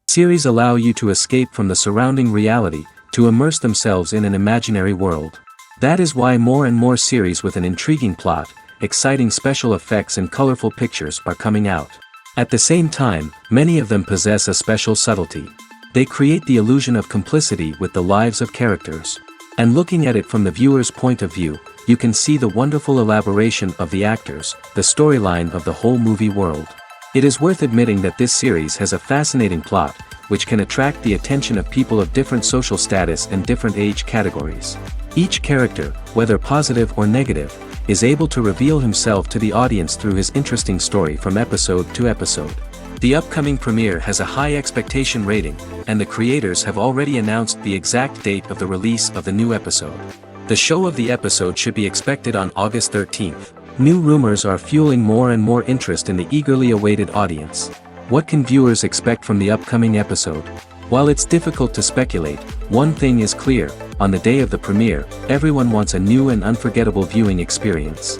Series allow you to escape from the surrounding reality, to immerse themselves in an imaginary world. That is why more and more series with an intriguing plot, exciting special effects and colorful pictures are coming out. At the same time, many of them possess a special subtlety. They create the illusion of complicity with the lives of characters. And looking at it from the viewer's point of view, you can see the wonderful elaboration of the actors, the storyline of the whole movie world. It is worth admitting that this series has a fascinating plot, which can attract the attention of people of different social status and different age categories. Each character, whether positive or negative, is able to reveal himself to the audience through his interesting story from episode to episode. The upcoming premiere has a high expectation rating, and the creators have already announced the exact date of the release of the new episode. The show of the episode should be expected on August 13th. New rumors are fueling more and more interest in the eagerly awaited audience. What can viewers expect from the upcoming episode? While it's difficult to speculate, one thing is clear: on the day of the premiere, everyone wants a new and unforgettable viewing experience.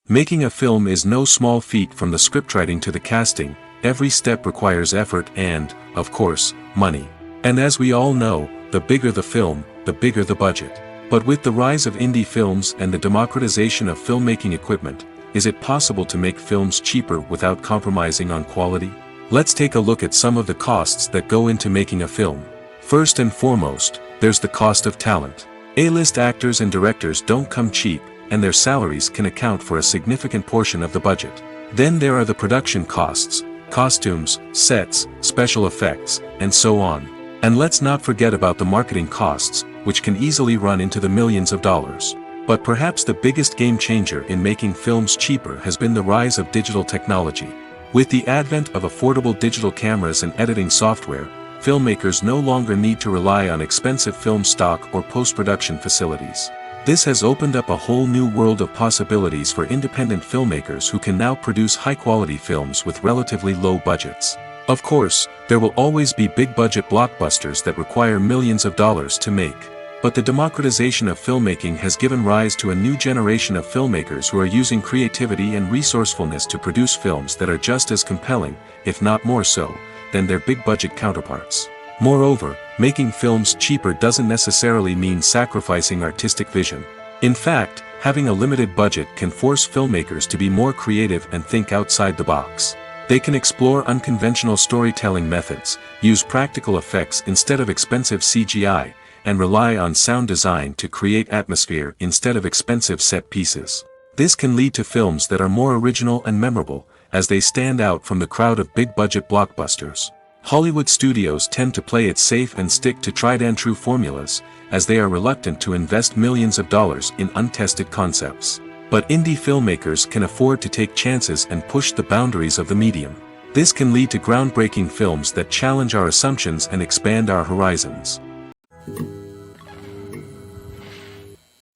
Making a film is no small feat. From the scriptwriting to the casting, every step requires effort and, of course, money. And as we all know, the bigger the film, the bigger the budget. But with the rise of indie films and the democratization of filmmaking equipment, is it possible to make films cheaper without compromising on quality? Let's take a look at some of the costs that go into making a film. First and foremost, there's the cost of talent. A-list actors and directors don't come cheap, and their salaries can account for a significant portion of the budget. Then there are the production costs, costumes, sets, special effects, and so on. And let's not forget about the marketing costs, which can easily run into the millions of dollars. But perhaps the biggest game changer in making films cheaper has been the rise of digital technology. With the advent of affordable digital cameras and editing software, filmmakers no longer need to rely on expensive film stock or post-production facilities. This has opened up a whole new world of possibilities for independent filmmakers who can now produce high-quality films with relatively low budgets. Of course, there will always be big-budget blockbusters that require millions of dollars to make. But the democratization of filmmaking has given rise to a new generation of filmmakers who are using creativity and resourcefulness to produce films that are just as compelling, if not more so, than their big-budget counterparts. Moreover, making films cheaper doesn't necessarily mean sacrificing artistic vision. In fact, having a limited budget can force filmmakers to be more creative and think outside the box. They can explore unconventional storytelling methods, use practical effects instead of expensive CGI, and rely on sound design to create atmosphere instead of expensive set pieces. This can lead to films that are more original and memorable, as they stand out from the crowd of big-budget blockbusters. Hollywood studios tend to play it safe and stick to tried-and-true formulas, as they are reluctant to invest millions of dollars in untested concepts. But indie filmmakers can afford to take chances and push the boundaries of the medium. This can lead to groundbreaking films that challenge our assumptions and expand our horizons.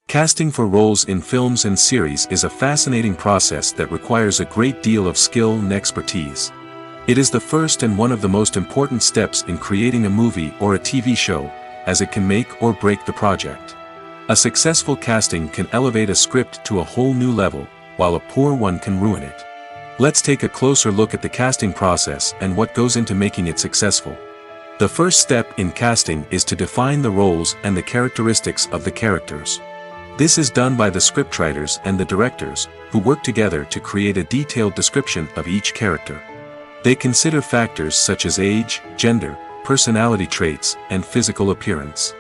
Casting for roles in films and series is a fascinating process that requires a great deal of skill and expertise. It is the first and one of the most important steps in creating a movie or a TV show, as it can make or break the project. A successful casting can elevate a script to a whole new level, while a poor one can ruin it. Let's take a closer look at the casting process and what goes into making it successful. The first step in casting is to define the roles and the characteristics of the characters. This is done by the scriptwriters and the directors, who work together to create a detailed description of each character. They consider factors such as age, gender, personality traits, and physical appearance.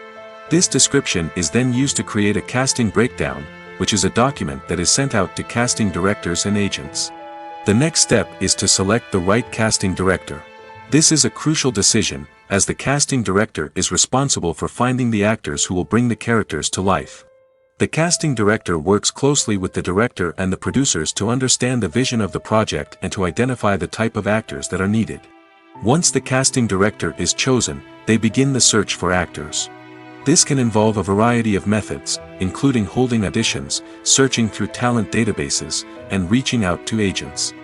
This description is then used to create a casting breakdown, which is a document that is sent out to casting directors and agents. The next step is to select the right casting director. This is a crucial decision, as the casting director is responsible for finding the actors who will bring the characters to life. The casting director works closely with the director and the producers to understand the vision of the project and to identify the type of actors that are needed. Once the casting director is chosen, they begin the search for actors. This can involve a variety of methods, including holding auditions, searching through talent databases, and reaching out to agents.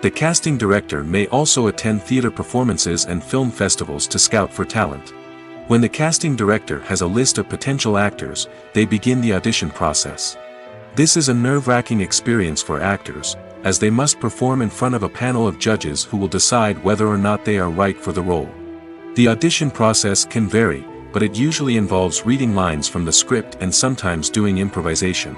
The casting director may also attend theater performances and film festivals to scout for talent. When the casting director has a list of potential actors, they begin the audition process. This is a nerve-wracking experience for actors, as they must perform in front of a panel of judges who will decide whether or not they are right for the role. The audition process can vary, but it usually involves reading lines from the script and sometimes doing improvisation.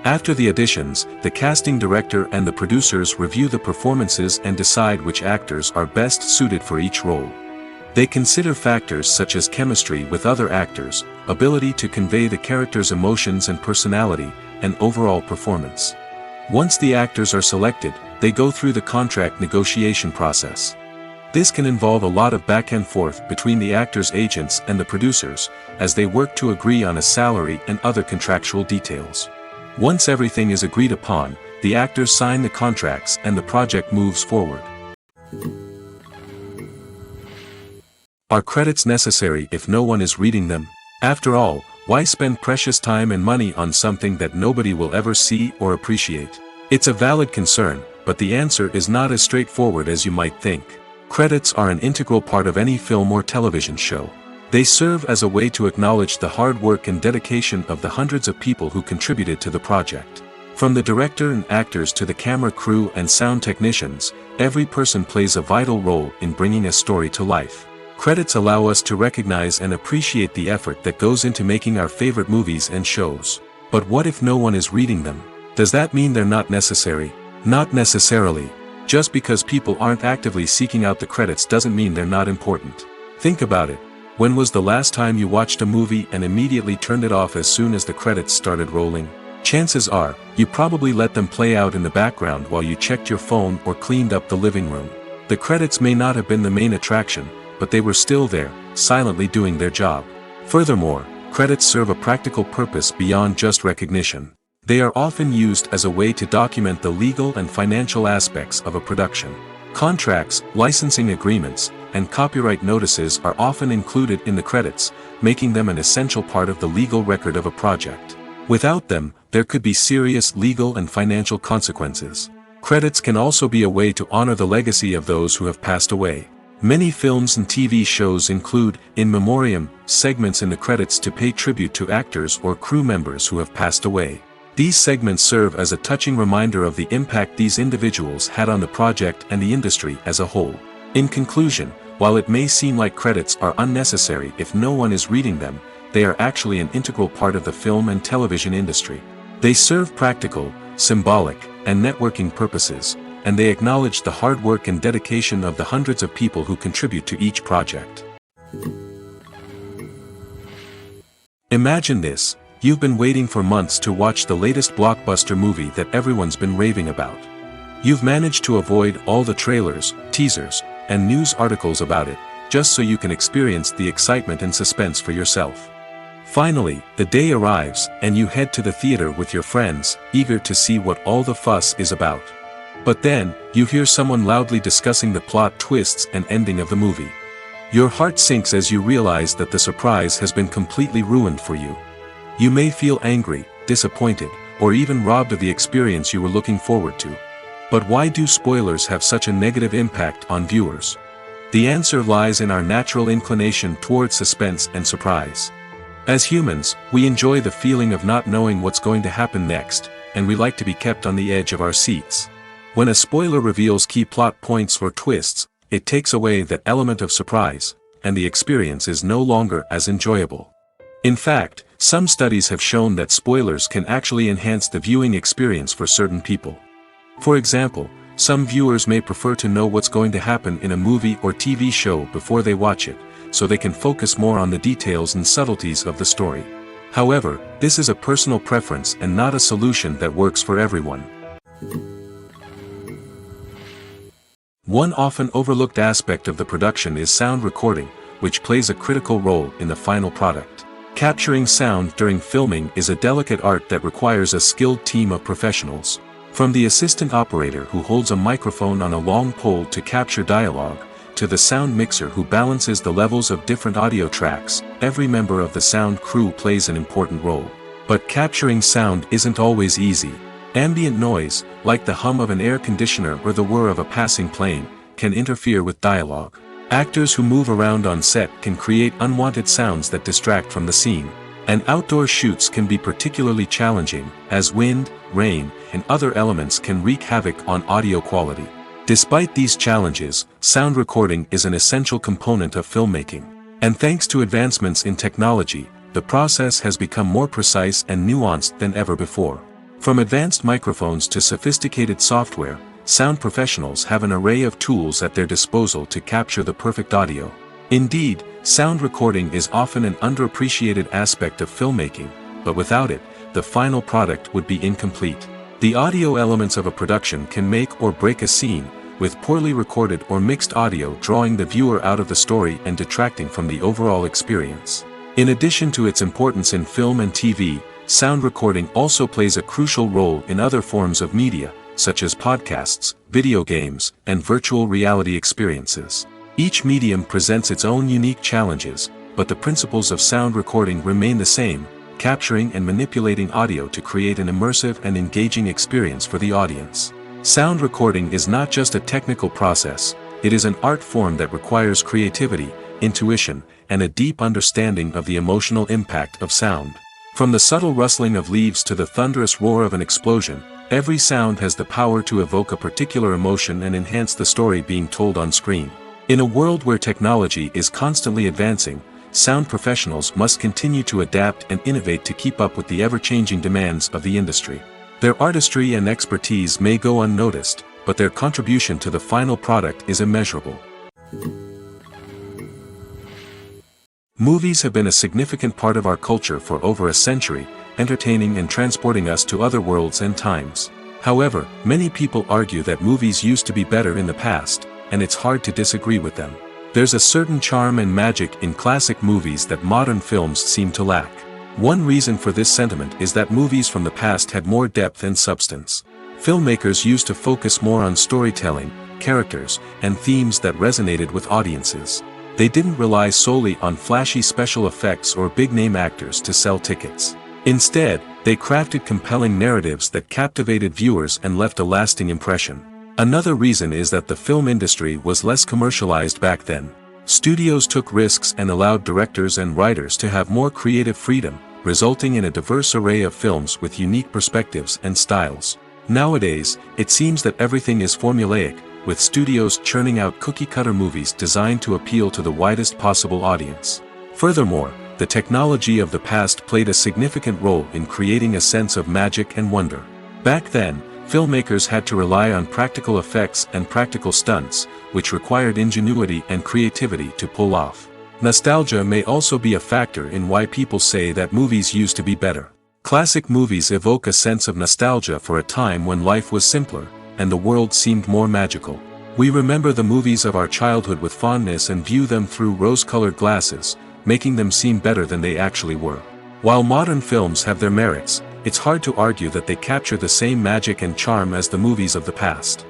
After the auditions, the casting director and the producers review the performances and decide which actors are best suited for each role. They consider factors such as chemistry with other actors, ability to convey the character's emotions and personality, and overall performance. Once the actors are selected, they go through the contract negotiation process. This can involve a lot of back and forth between the actors' agents and the producers, as they work to agree on a salary and other contractual details. Once everything is agreed upon, the actors sign the contracts and the project moves forward. Are credits necessary if no one is reading them? After all, why spend precious time and money on something that nobody will ever see or appreciate? It's a valid concern, but the answer is not as straightforward as you might think. Credits are an integral part of any film or television show. They serve as a way to acknowledge the hard work and dedication of the hundreds of people who contributed to the project. From the director and actors to the camera crew and sound technicians, every person plays a vital role in bringing a story to life. Credits allow us to recognize and appreciate the effort that goes into making our favorite movies and shows. But what if no one is reading them? Does that mean they're not necessary? Not necessarily. Just because people aren't actively seeking out the credits doesn't mean they're not important. Think about it. When was the last time you watched a movie and immediately turned it off as soon as the credits started rolling? Chances are, you probably let them play out in the background while you checked your phone or cleaned up the living room. The credits may not have been the main attraction, but they were still there, silently doing their job. Furthermore, credits serve a practical purpose beyond just recognition. They are often used as a way to document the legal and financial aspects of a production. Contracts, licensing agreements, and copyright notices are often included in the credits, making them an essential part of the legal record of a project. Without them, there could be serious legal and financial consequences. Credits can also be a way to honor the legacy of those who have passed away. Many films and TV shows include, in memoriam, segments in the credits to pay tribute to actors or crew members who have passed away. These segments serve as a touching reminder of the impact these individuals had on the project and the industry as a whole. In conclusion, while it may seem like credits are unnecessary if no one is reading them, they are actually an integral part of the film and television industry. They serve practical, symbolic, and networking purposes, and they acknowledge the hard work and dedication of the hundreds of people who contribute to each project. Imagine this. You've been waiting for months to watch the latest blockbuster movie that everyone's been raving about. You've managed to avoid all the trailers, teasers, and news articles about it, just so you can experience the excitement and suspense for yourself. Finally, the day arrives, and you head to the theater with your friends, eager to see what all the fuss is about. But then, you hear someone loudly discussing the plot twists and ending of the movie. Your heart sinks as you realize that the surprise has been completely ruined for you. You may feel angry, disappointed, or even robbed of the experience you were looking forward to. But why do spoilers have such a negative impact on viewers? The answer lies in our natural inclination toward suspense and surprise. As humans, we enjoy the feeling of not knowing what's going to happen next, and we like to be kept on the edge of our seats. When a spoiler reveals key plot points or twists, it takes away that element of surprise, and the experience is no longer as enjoyable. In fact, some studies have shown that spoilers can actually enhance the viewing experience for certain people. For example, some viewers may prefer to know what's going to happen in a movie or TV show before they watch it, so they can focus more on the details and subtleties of the story. However, this is a personal preference and not a solution that works for everyone. One often overlooked aspect of the production is sound recording, which plays a critical role in the final product. Capturing sound during filming is a delicate art that requires a skilled team of professionals. From the assistant operator who holds a microphone on a long pole to capture dialogue, to the sound mixer who balances the levels of different audio tracks, every member of the sound crew plays an important role. But capturing sound isn't always easy. Ambient noise, like the hum of an air conditioner or the whir of a passing plane, can interfere with dialogue. Actors who move around on set can create unwanted sounds that distract from the scene. And outdoor shoots can be particularly challenging, as wind, rain, and other elements can wreak havoc on audio quality. Despite these challenges, sound recording is an essential component of filmmaking. And thanks to advancements in technology, the process has become more precise and nuanced than ever before. From advanced microphones to sophisticated software, sound professionals have an array of tools at their disposal to capture the perfect audio. Indeed, sound recording is often an underappreciated aspect of filmmaking, but without it, the final product would be incomplete. The audio elements of a production can make or break a scene, with poorly recorded or mixed audio drawing the viewer out of the story and detracting from the overall experience. In addition to its importance in film and TV, sound recording also plays a crucial role in other forms of media, such as podcasts, video games, and virtual reality experiences. Each medium presents its own unique challenges, but the principles of sound recording remain the same, capturing and manipulating audio to create an immersive and engaging experience for the audience. Sound recording is not just a technical process, it is an art form that requires creativity, intuition, and a deep understanding of the emotional impact of sound. From the subtle rustling of leaves to the thunderous roar of an explosion, every sound has the power to evoke a particular emotion and enhance the story being told on screen. In a world where technology is constantly advancing, sound professionals must continue to adapt and innovate to keep up with the ever-changing demands of the industry. Their artistry and expertise may go unnoticed, but their contribution to the final product is immeasurable. Movies have been a significant part of our culture for over a century, entertaining and transporting us to other worlds and times. However, many people argue that movies used to be better in the past, and it's hard to disagree with them. There's a certain charm and magic in classic movies that modern films seem to lack. One reason for this sentiment is that movies from the past had more depth and substance. Filmmakers used to focus more on storytelling, characters, and themes that resonated with audiences. They didn't rely solely on flashy special effects or big-name actors to sell tickets. Instead, they crafted compelling narratives that captivated viewers and left a lasting impression. Another reason is that the film industry was less commercialized back then. Studios took risks and allowed directors and writers to have more creative freedom, resulting in a diverse array of films with unique perspectives and styles. Nowadays, it seems that everything is formulaic, with studios churning out cookie-cutter movies designed to appeal to the widest possible audience. Furthermore, the technology of the past played a significant role in creating a sense of magic and wonder. Back then, filmmakers had to rely on practical effects and practical stunts, which required ingenuity and creativity to pull off. Nostalgia may also be a factor in why people say that movies used to be better. Classic movies evoke a sense of nostalgia for a time when life was simpler, and the world seemed more magical. We remember the movies of our childhood with fondness and view them through rose-colored glasses, making them seem better than they actually were. While modern films have their merits, it's hard to argue that they capture the same magic and charm as the movies of the past.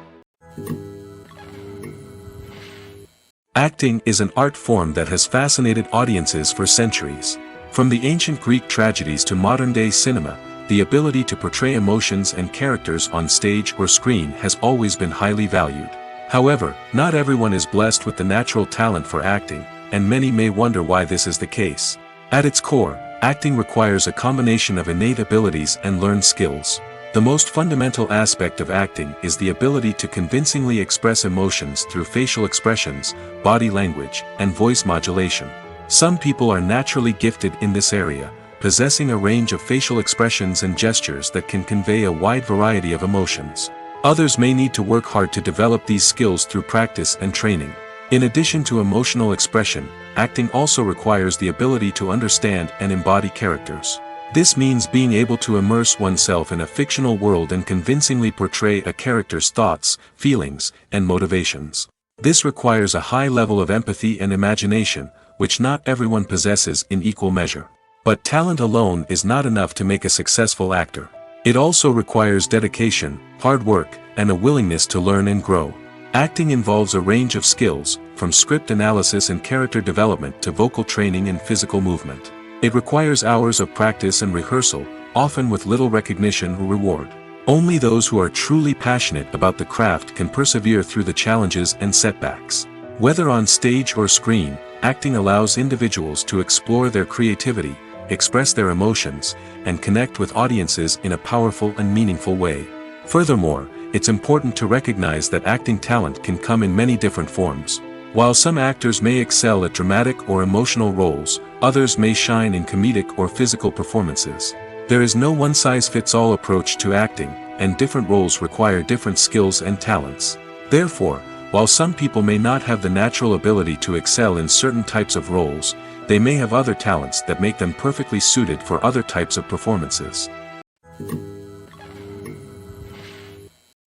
Acting is an art form that has fascinated audiences for centuries. From the ancient Greek tragedies to modern-day cinema, the ability to portray emotions and characters on stage or screen has always been highly valued. However, not everyone is blessed with the natural talent for acting, and many may wonder why this is the case. At its core, acting requires a combination of innate abilities and learned skills. The most fundamental aspect of acting is the ability to convincingly express emotions through facial expressions, body language, and voice modulation. Some people are naturally gifted in this area, possessing a range of facial expressions and gestures that can convey a wide variety of emotions. Others may need to work hard to develop these skills through practice and training. In addition to emotional expression, acting also requires the ability to understand and embody characters. This means being able to immerse oneself in a fictional world and convincingly portray a character's thoughts, feelings, and motivations. This requires a high level of empathy and imagination, which not everyone possesses in equal measure. But talent alone is not enough to make a successful actor. It also requires dedication, hard work, and a willingness to learn and grow. Acting involves a range of skills, from script analysis and character development to vocal training and physical movement. It requires hours of practice and rehearsal, often with little recognition or reward. Only those who are truly passionate about the craft can persevere through the challenges and setbacks. Whether on stage or screen, acting allows individuals to explore their creativity, express their emotions, and connect with audiences in a powerful and meaningful way. Furthermore, it's important to recognize that acting talent can come in many different forms. While some actors may excel at dramatic or emotional roles, others may shine in comedic or physical performances. There is no one-size-fits-all approach to acting, and different roles require different skills and talents. Therefore, while some people may not have the natural ability to excel in certain types of roles, they may have other talents that make them perfectly suited for other types of performances.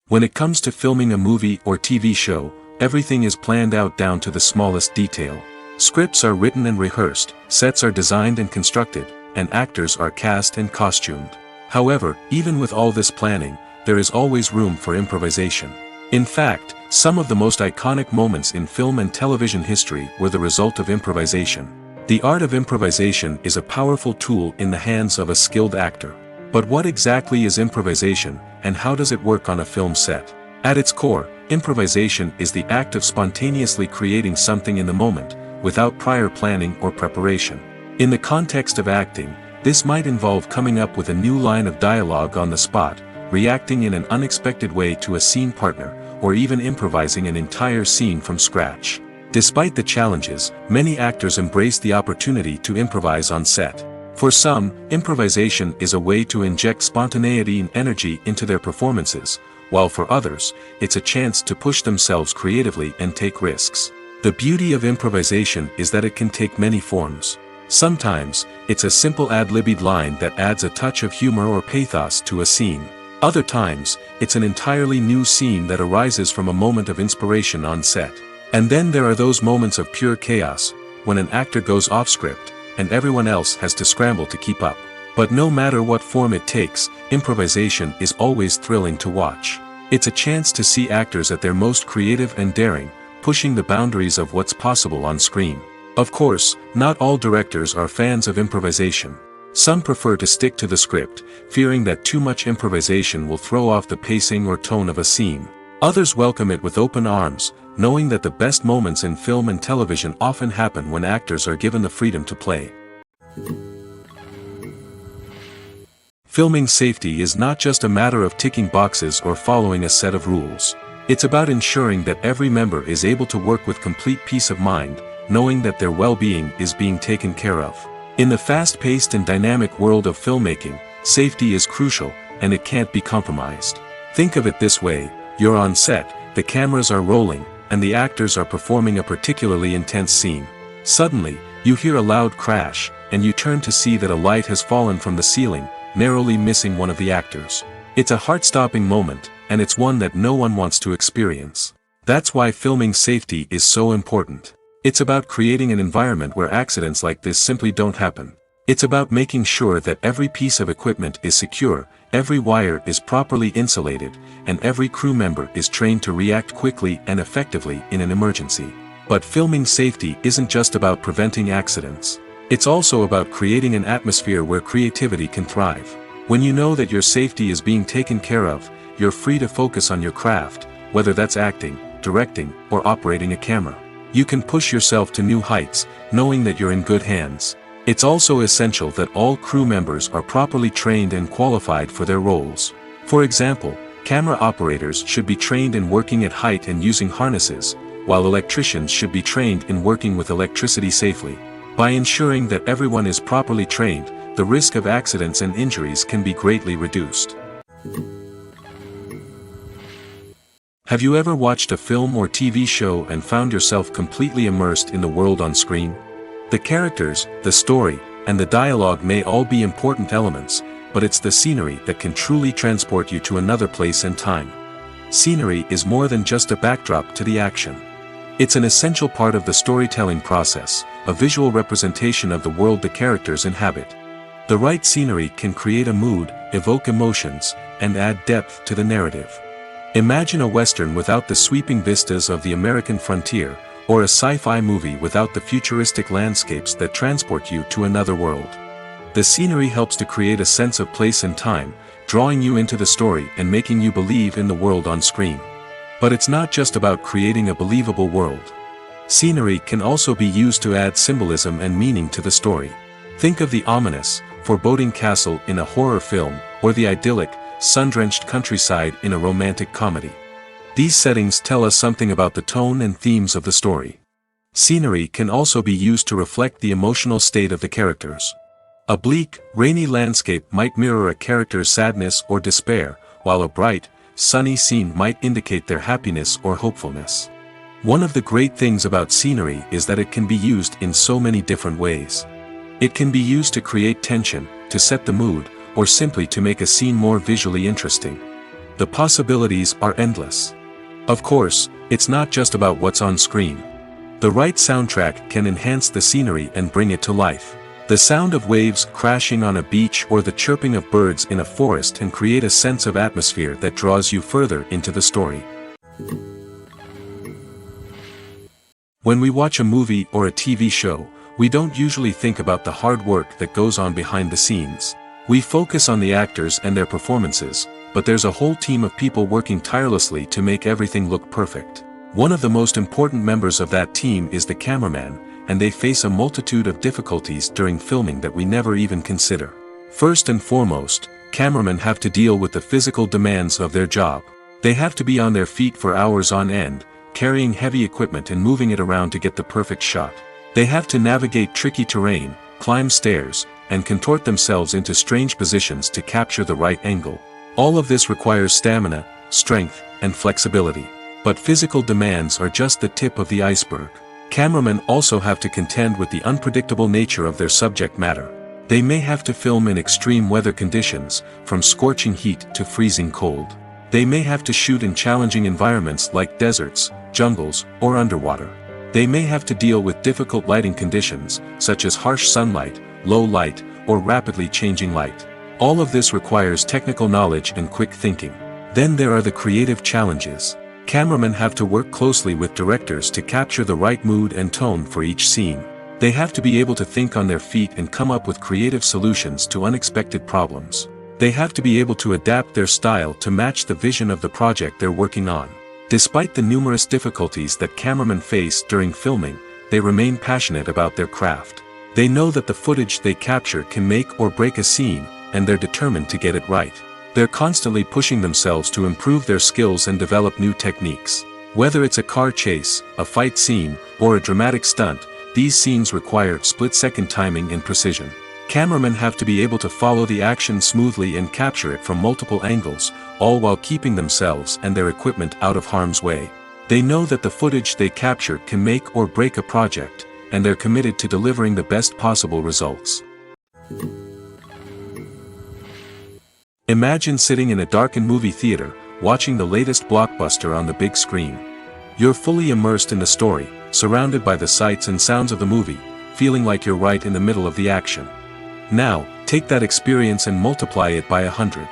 When it comes to filming a movie or TV show, everything is planned out down to the smallest detail. Scripts are written and rehearsed, sets are designed and constructed, and actors are cast and costumed. However, even with all this planning, there is always room for improvisation. In fact, some of the most iconic moments in film and television history were the result of improvisation. The art of improvisation is a powerful tool in the hands of a skilled actor. But what exactly is improvisation, and how does it work on a film set? At its core, improvisation is the act of spontaneously creating something in the moment, without prior planning or preparation. In the context of acting, this might involve coming up with a new line of dialogue on the spot, reacting in an unexpected way to a scene partner, or even improvising an entire scene from scratch. Despite the challenges, many actors embrace the opportunity to improvise on set. For some, improvisation is a way to inject spontaneity and energy into their performances, while for others, it's a chance to push themselves creatively and take risks. The beauty of improvisation is that it can take many forms. Sometimes, it's a simple ad-libbed line that adds a touch of humor or pathos to a scene. Other times, it's an entirely new scene that arises from a moment of inspiration on set. And then there are those moments of pure chaos, when an actor goes off script, and everyone else has to scramble to keep up. But no matter what form it takes, improvisation is always thrilling to watch. It's a chance to see actors at their most creative and daring, pushing the boundaries of what's possible on screen. Of course, not all directors are fans of improvisation. Some prefer to stick to the script, fearing that too much improvisation will throw off the pacing or tone of a scene. Others welcome it with open arms, knowing that the best moments in film and television often happen when actors are given the freedom to play. Filming safety is not just a matter of ticking boxes or following a set of rules. It's about ensuring that every member is able to work with complete peace of mind, knowing that their well-being is being taken care of. In the fast-paced and dynamic world of filmmaking, safety is crucial, and it can't be compromised. Think of it this way: you're on set, the cameras are rolling, and the actors are performing a particularly intense scene. Suddenly, you hear a loud crash, and you turn to see that a light has fallen from the ceiling, narrowly missing one of the actors. It's a heart-stopping moment, and it's one that no one wants to experience. That's why filming safety is so important. It's about creating an environment where accidents like this simply don't happen. It's about making sure that every piece of equipment is secure, every wire is properly insulated, and every crew member is trained to react quickly and effectively in an emergency. But filming safety isn't just about preventing accidents. It's also about creating an atmosphere where creativity can thrive. When you know that your safety is being taken care of, you're free to focus on your craft, whether that's acting, directing, or operating a camera. You can push yourself to new heights, knowing that you're in good hands. It's also essential that all crew members are properly trained and qualified for their roles. For example, camera operators should be trained in working at height and using harnesses, while electricians should be trained in working with electricity safely. By ensuring that everyone is properly trained, the risk of accidents and injuries can be greatly reduced. Have you ever watched a film or TV show and found yourself completely immersed in the world on screen? The characters, the story, and the dialogue may all be important elements, but it's the scenery that can truly transport you to another place and time. Scenery is more than just a backdrop to the action. It's an essential part of the storytelling process, a visual representation of the world the characters inhabit. The right scenery can create a mood, evoke emotions, and add depth to the narrative. Imagine a Western without the sweeping vistas of the American frontier, or a sci-fi movie without the futuristic landscapes that transport you to another world. The scenery helps to create a sense of place and time, drawing you into the story and making you believe in the world on screen. But it's not just about creating a believable world. Scenery can also be used to add symbolism and meaning to the story. Think of the ominous, foreboding castle in a horror film, or the idyllic, sun-drenched countryside in a romantic comedy. These settings tell us something about the tone and themes of the story. Scenery can also be used to reflect the emotional state of the characters. A bleak, rainy landscape might mirror a character's sadness or despair, while a bright, sunny scene might indicate their happiness or hopefulness. One of the great things about scenery is that it can be used in so many different ways. It can be used to create tension, to set the mood, or simply to make a scene more visually interesting. The possibilities are endless. Of course, it's not just about what's on screen. The right soundtrack can enhance the scenery and bring it to life. The sound of waves crashing on a beach or the chirping of birds in a forest can create a sense of atmosphere that draws you further into the story. When we watch a movie or a TV show, we don't usually think about the hard work that goes on behind the scenes. We focus on the actors and their performances, but there's a whole team of people working tirelessly to make everything look perfect. One of the most important members of that team is the cameraman, and they face a multitude of difficulties during filming that we never even consider. First and foremost, cameramen have to deal with the physical demands of their job. They have to be on their feet for hours on end, carrying heavy equipment and moving it around to get the perfect shot. They have to navigate tricky terrain, climb stairs, and contort themselves into strange positions to capture the right angle. All of this requires stamina, strength, and flexibility. But physical demands are just the tip of the iceberg. Cameramen also have to contend with the unpredictable nature of their subject matter. They may have to film in extreme weather conditions, from scorching heat to freezing cold. They may have to shoot in challenging environments like deserts, jungles, or underwater. They may have to deal with difficult lighting conditions, such as harsh sunlight, low light, or rapidly changing light. All of this requires technical knowledge and quick thinking. Then there are the creative challenges. Cameramen have to work closely with directors to capture the right mood and tone for each scene. They have to be able to think on their feet and come up with creative solutions to unexpected problems. They have to be able to adapt their style to match the vision of the project they're working on. Despite the numerous difficulties that cameramen face during filming, they remain passionate about their craft. They know that the footage they capture can make or break a scene, and they're determined to get it right. They're constantly pushing themselves to improve their skills and develop new techniques. Whether it's a car chase, a fight scene, or a dramatic stunt, these scenes require split-second timing and precision. Cameramen have to be able to follow the action smoothly and capture it from multiple angles, all while keeping themselves and their equipment out of harm's way. They know that the footage they capture can make or break a project, and they're committed to delivering the best possible results. Imagine sitting in a darkened movie theater, watching the latest blockbuster on the big screen. You're fully immersed in the story, surrounded by the sights and sounds of the movie, feeling like you're right in the middle of the action. Now, take that experience and multiply it by 100.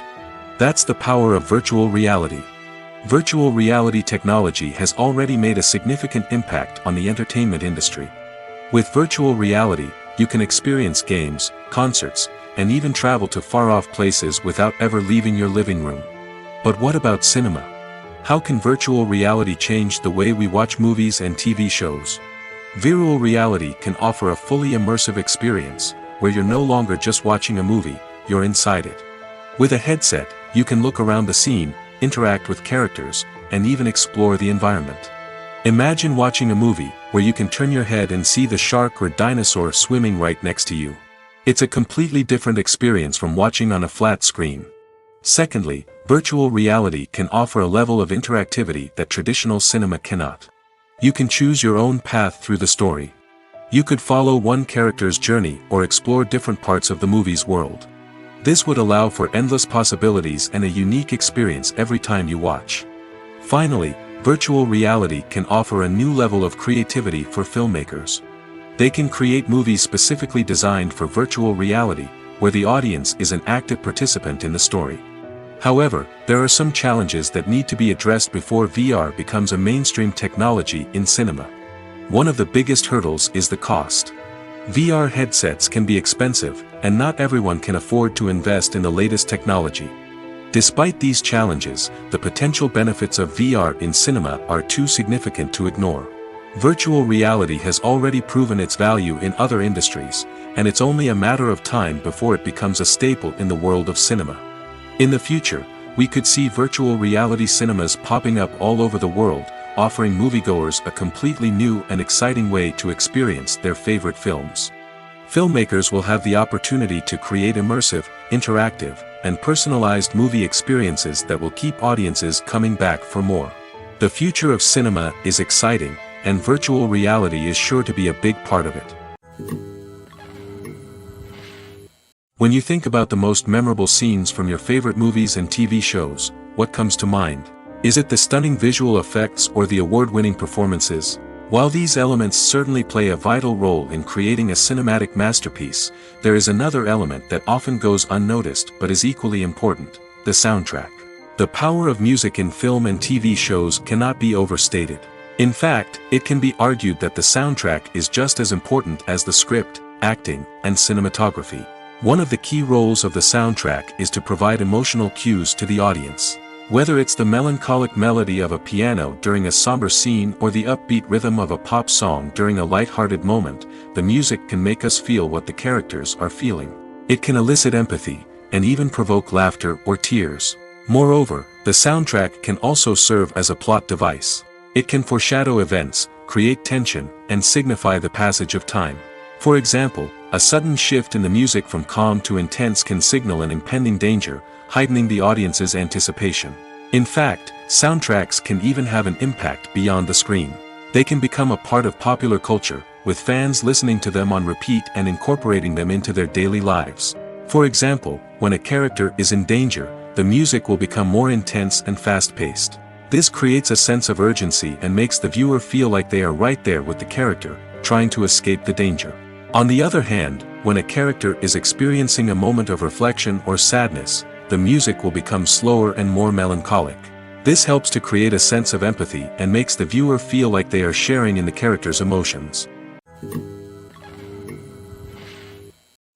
That's the power of virtual reality. Virtual reality technology has already made a significant impact on the entertainment industry. With virtual reality, you can experience games, concerts, and even travel to far-off places without ever leaving your living room. But what about cinema? How can virtual reality change the way we watch movies and TV shows? Virtual reality can offer a fully immersive experience, where you're no longer just watching a movie, you're inside it. With a headset, you can look around the scene, interact with characters, and even explore the environment. Imagine watching a movie, where you can turn your head and see the shark or dinosaur swimming right next to you. It's a completely different experience from watching on a flat screen. Secondly, virtual reality can offer a level of interactivity that traditional cinema cannot. You can choose your own path through the story. You could follow one character's journey or explore different parts of the movie's world. This would allow for endless possibilities and a unique experience every time you watch. Finally, virtual reality can offer a new level of creativity for filmmakers. They can create movies specifically designed for virtual reality, where the audience is an active participant in the story. However, there are some challenges that need to be addressed before VR becomes a mainstream technology in cinema. One of the biggest hurdles is the cost. VR headsets can be expensive, and not everyone can afford to invest in the latest technology. Despite these challenges, the potential benefits of VR in cinema are too significant to ignore. Virtual reality has already proven its value in other industries, and it's only a matter of time before it becomes a staple in the world of cinema. In the future, we could see virtual reality cinemas popping up all over the world, offering moviegoers a completely new and exciting way to experience their favorite films. Filmmakers will have the opportunity to create immersive, interactive, and personalized movie experiences that will keep audiences coming back for more. The future of cinema is exciting, and virtual reality is sure to be a big part of it. When you think about the most memorable scenes from your favorite movies and TV shows, what comes to mind? Is it the stunning visual effects or the award-winning performances? While these elements certainly play a vital role in creating a cinematic masterpiece, there is another element that often goes unnoticed but is equally important: the soundtrack. The power of music in film and TV shows cannot be overstated. In fact, it can be argued that the soundtrack is just as important as the script, acting, and cinematography. One of the key roles of the soundtrack is to provide emotional cues to the audience. Whether it's the melancholic melody of a piano during a somber scene or the upbeat rhythm of a pop song during a light-hearted moment, the music can make us feel what the characters are feeling. It can elicit empathy, and even provoke laughter or tears. Moreover, the soundtrack can also serve as a plot device. It can foreshadow events, create tension, and signify the passage of time. For example, a sudden shift in the music from calm to intense can signal an impending danger, heightening the audience's anticipation. In fact, soundtracks can even have an impact beyond the screen. They can become a part of popular culture, with fans listening to them on repeat and incorporating them into their daily lives. For example, when a character is in danger, the music will become more intense and fast-paced. This creates a sense of urgency and makes the viewer feel like they are right there with the character, trying to escape the danger. On the other hand, when a character is experiencing a moment of reflection or sadness, the music will become slower and more melancholic. This helps to create a sense of empathy and makes the viewer feel like they are sharing in the character's emotions.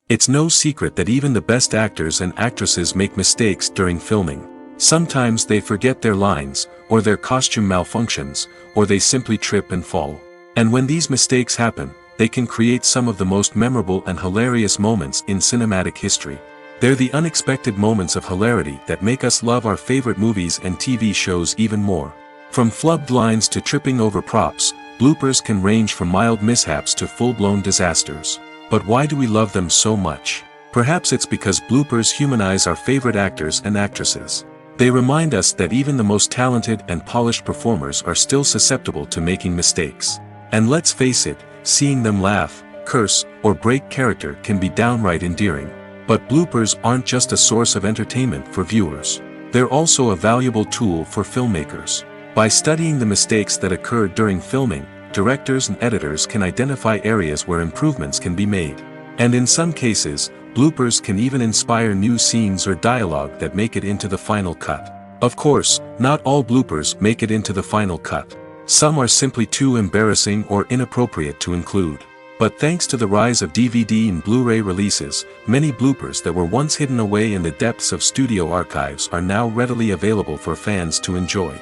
It's no secret that even the best actors and actresses make mistakes during filming. Sometimes they forget their lines, or their costume malfunctions, or they simply trip and fall. And when these mistakes happen, they can create some of the most memorable and hilarious moments in cinematic history. They're the unexpected moments of hilarity that make us love our favorite movies and TV shows even more. From flubbed lines to tripping over props, bloopers can range from mild mishaps to full-blown disasters. But why do we love them so much? Perhaps it's because bloopers humanize our favorite actors and actresses. They remind us that even the most talented and polished performers are still susceptible to making mistakes. And let's face it, seeing them laugh, curse, or break character can be downright endearing. But bloopers aren't just a source of entertainment for viewers. They're also a valuable tool for filmmakers. By studying the mistakes that occur during filming, directors and editors can identify areas where improvements can be made. And in some cases, bloopers can even inspire new scenes or dialogue that make it into the final cut. Of course, not all bloopers make it into the final cut. Some are simply too embarrassing or inappropriate to include. But thanks to the rise of DVD and Blu-ray releases, many bloopers that were once hidden away in the depths of studio archives are now readily available for fans to enjoy.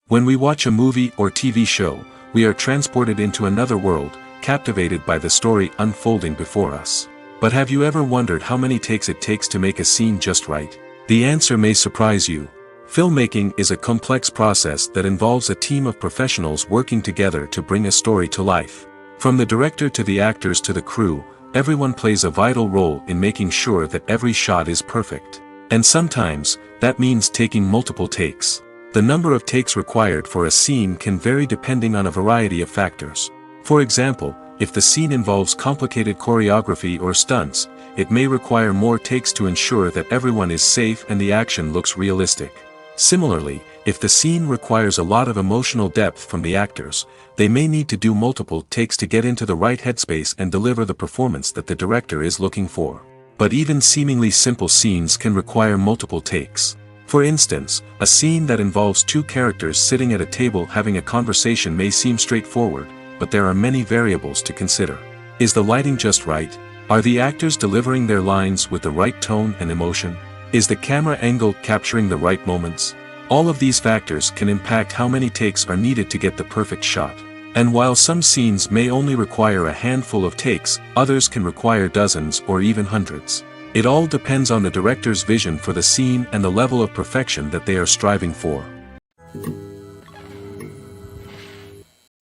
When we watch a movie or TV show, we are transported into another world, captivated by the story unfolding before us. But have you ever wondered how many takes it takes to make a scene just right? The answer may surprise you. Filmmaking is a complex process that involves a team of professionals working together to bring a story to life. From the director to the actors to the crew, everyone plays a vital role in making sure that every shot is perfect. And sometimes, that means taking multiple takes. The number of takes required for a scene can vary depending on a variety of factors. For example, if the scene involves complicated choreography or stunts, it may require more takes to ensure that everyone is safe and the action looks realistic. Similarly, if the scene requires a lot of emotional depth from the actors, they may need to do multiple takes to get into the right headspace and deliver the performance that the director is looking for. But even seemingly simple scenes can require multiple takes. For instance, a scene that involves two characters sitting at a table having a conversation may seem straightforward, but there are many variables to consider. Is the lighting just right? Are the actors delivering their lines with the right tone and emotion? Is the camera angle capturing the right moments? All of these factors can impact how many takes are needed to get the perfect shot. And while some scenes may only require a handful of takes, others can require dozens or even hundreds. It all depends on the director's vision for the scene and the level of perfection that they are striving for.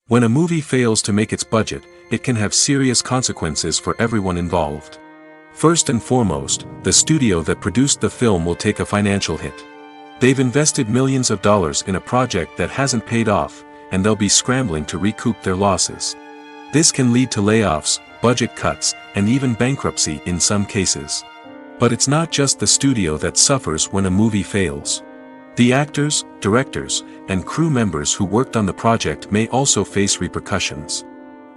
When a movie fails to make its budget, it can have serious consequences for everyone involved. First and foremost, the studio that produced the film will take a financial hit. They've invested millions of dollars in a project that hasn't paid off, and they'll be scrambling to recoup their losses. This can lead to layoffs, budget cuts, and even bankruptcy in some cases. But it's not just the studio that suffers when a movie fails. The actors, directors, and crew members who worked on the project may also face repercussions.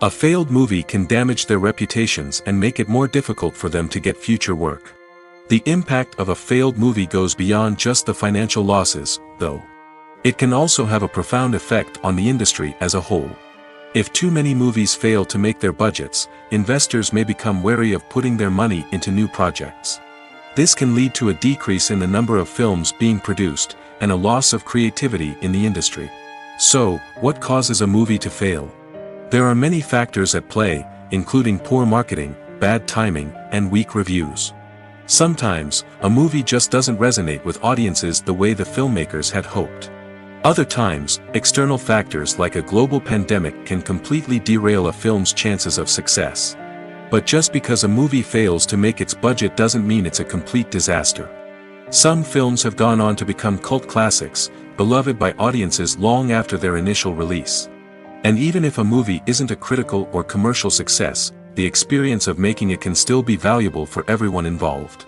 A failed movie can damage their reputations and make it more difficult for them to get future work. The impact of a failed movie goes beyond just the financial losses, though. It can also have a profound effect on the industry as a whole. If too many movies fail to make their budgets, investors may become wary of putting their money into new projects. This can lead to a decrease in the number of films being produced, and a loss of creativity in the industry. So, what causes a movie to fail? There are many factors at play, including poor marketing, bad timing, and weak reviews. Sometimes, a movie just doesn't resonate with audiences the way the filmmakers had hoped. Other times, external factors like a global pandemic can completely derail a film's chances of success. But just because a movie fails to make its budget doesn't mean it's a complete disaster. Some films have gone on to become cult classics, beloved by audiences long after their initial release. And even if a movie isn't a critical or commercial success, the experience of making it can still be valuable for everyone involved.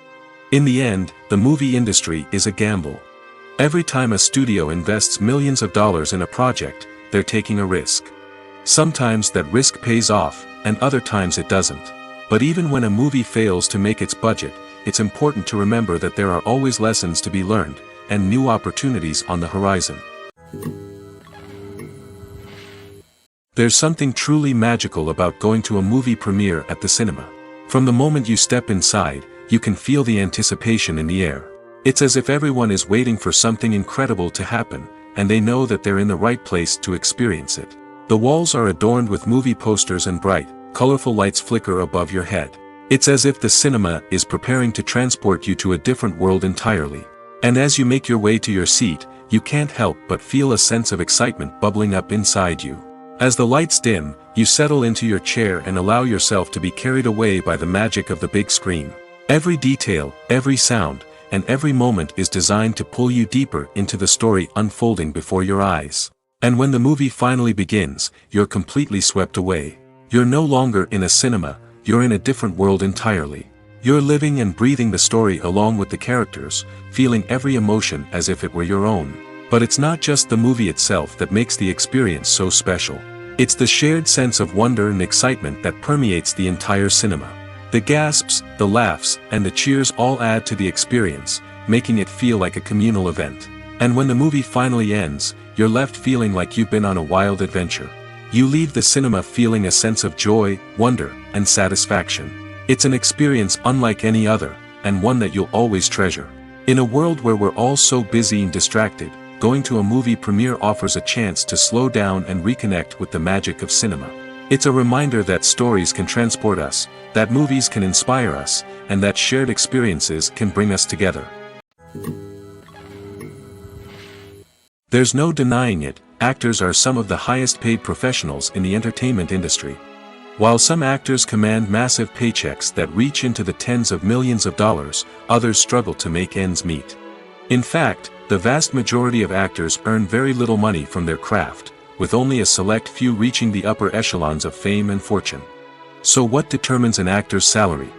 In the end, the movie industry is a gamble. Every time a studio invests millions of dollars in a project, they're taking a risk. Sometimes that risk pays off, and other times it doesn't. But even when a movie fails to make its budget, it's important to remember that there are always lessons to be learned, and new opportunities on the horizon. There's something truly magical about going to a movie premiere at the cinema. From the moment you step inside, you can feel the anticipation in the air. It's as if everyone is waiting for something incredible to happen, and they know that they're in the right place to experience it. The walls are adorned with movie posters and bright, colorful lights flicker above your head. It's as if the cinema is preparing to transport you to a different world entirely. And as you make your way to your seat, you can't help but feel a sense of excitement bubbling up inside you. As the lights dim, you settle into your chair and allow yourself to be carried away by the magic of the big screen. Every detail, every sound, and every moment is designed to pull you deeper into the story unfolding before your eyes. And when the movie finally begins, you're completely swept away. You're no longer in a cinema, you're in a different world entirely. You're living and breathing the story along with the characters, feeling every emotion as if it were your own. But it's not just the movie itself that makes the experience so special. It's the shared sense of wonder and excitement that permeates the entire cinema. The gasps, the laughs, and the cheers all add to the experience, making it feel like a communal event. And when the movie finally ends, you're left feeling like you've been on a wild adventure. You leave the cinema feeling a sense of joy, wonder, and satisfaction. It's an experience unlike any other, and one that you'll always treasure. In a world where we're all so busy and distracted, going to a movie premiere offers a chance to slow down and reconnect with the magic of cinema. It's a reminder that stories can transport us, that movies can inspire us, and that shared experiences can bring us together. There's no denying it, actors are some of the highest paid professionals in the entertainment industry. While some actors command massive paychecks that reach into the tens of millions of dollars, others struggle to make ends meet. In fact, the vast majority of actors earn very little money from their craft, with only a select few reaching the upper echelons of fame and fortune. So what determines an actor's salary?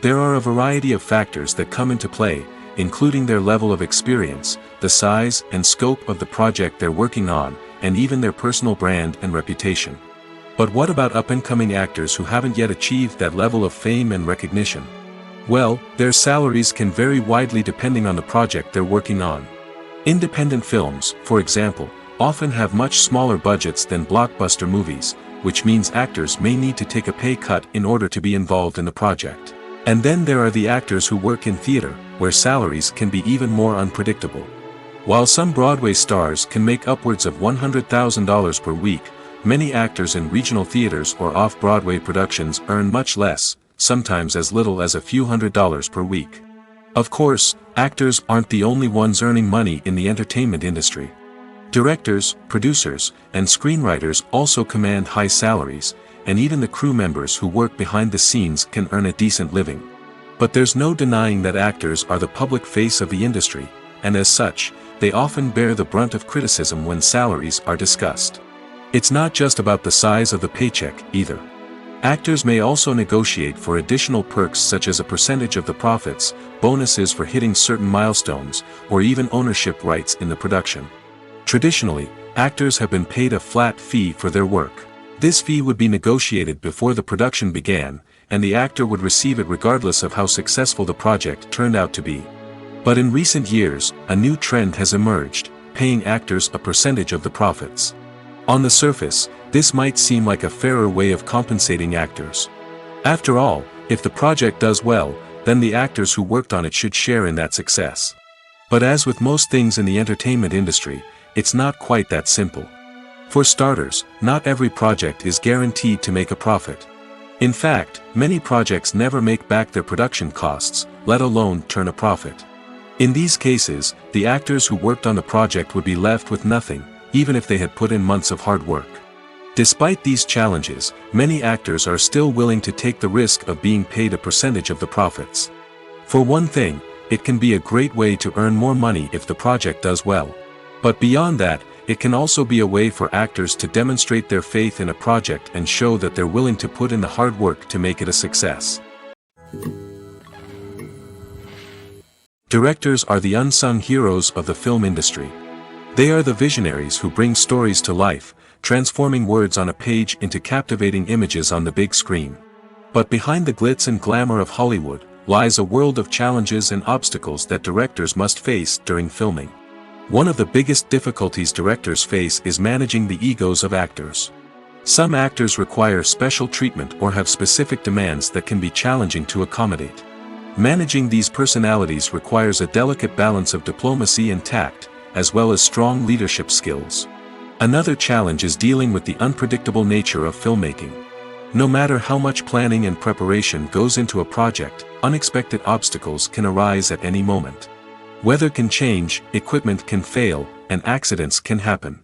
There are a variety of factors that come into play, including their level of experience, the size and scope of the project they're working on, and even their personal brand and reputation. But what about up-and-coming actors who haven't yet achieved that level of fame and recognition? Well, their salaries can vary widely depending on the project they're working on. Independent films, for example, often have much smaller budgets than blockbuster movies, which means actors may need to take a pay cut in order to be involved in the project. And then there are the actors who work in theater, where salaries can be even more unpredictable. While some Broadway stars can make upwards of $100,000 per week, many actors in regional theaters or off-Broadway productions earn much less, sometimes as little as a few $100s per week. Of course, actors aren't the only ones earning money in the entertainment industry. Directors, producers, and screenwriters also command high salaries, and even the crew members who work behind the scenes can earn a decent living. But there's no denying that actors are the public face of the industry, and as such, they often bear the brunt of criticism when salaries are discussed. It's not just about the size of the paycheck, either. Actors may also negotiate for additional perks such as a percentage of the profits, bonuses for hitting certain milestones, or even ownership rights in the production. Traditionally, actors have been paid a flat fee for their work. This fee would be negotiated before the production began, and the actor would receive it regardless of how successful the project turned out to be. But in recent years, a new trend has emerged, paying actors a percentage of the profits. On the surface, this might seem like a fairer way of compensating actors. After all, if the project does well, then the actors who worked on it should share in that success. But as with most things in the entertainment industry, it's not quite that simple. For starters, not every project is guaranteed to make a profit. In fact, many projects never make back their production costs, let alone turn a profit. In these cases, the actors who worked on the project would be left with nothing, even if they had put in months of hard work. Despite these challenges, many actors are still willing to take the risk of being paid a percentage of the profits. For one thing, it can be a great way to earn more money if the project does well. But beyond that, it can also be a way for actors to demonstrate their faith in a project and show that they're willing to put in the hard work to make it a success. Directors are the unsung heroes of the film industry. They are the visionaries who bring stories to life, transforming words on a page into captivating images on the big screen. But behind the glitz and glamour of Hollywood, lies a world of challenges and obstacles that directors must face during filming. One of the biggest difficulties directors face is managing the egos of actors. Some actors require special treatment or have specific demands that can be challenging to accommodate. Managing these personalities requires a delicate balance of diplomacy and tact, as well as strong leadership skills. Another challenge is dealing with the unpredictable nature of filmmaking. No matter how much planning and preparation goes into a project, unexpected obstacles can arise at any moment. Weather can change, equipment can fail, and accidents can happen.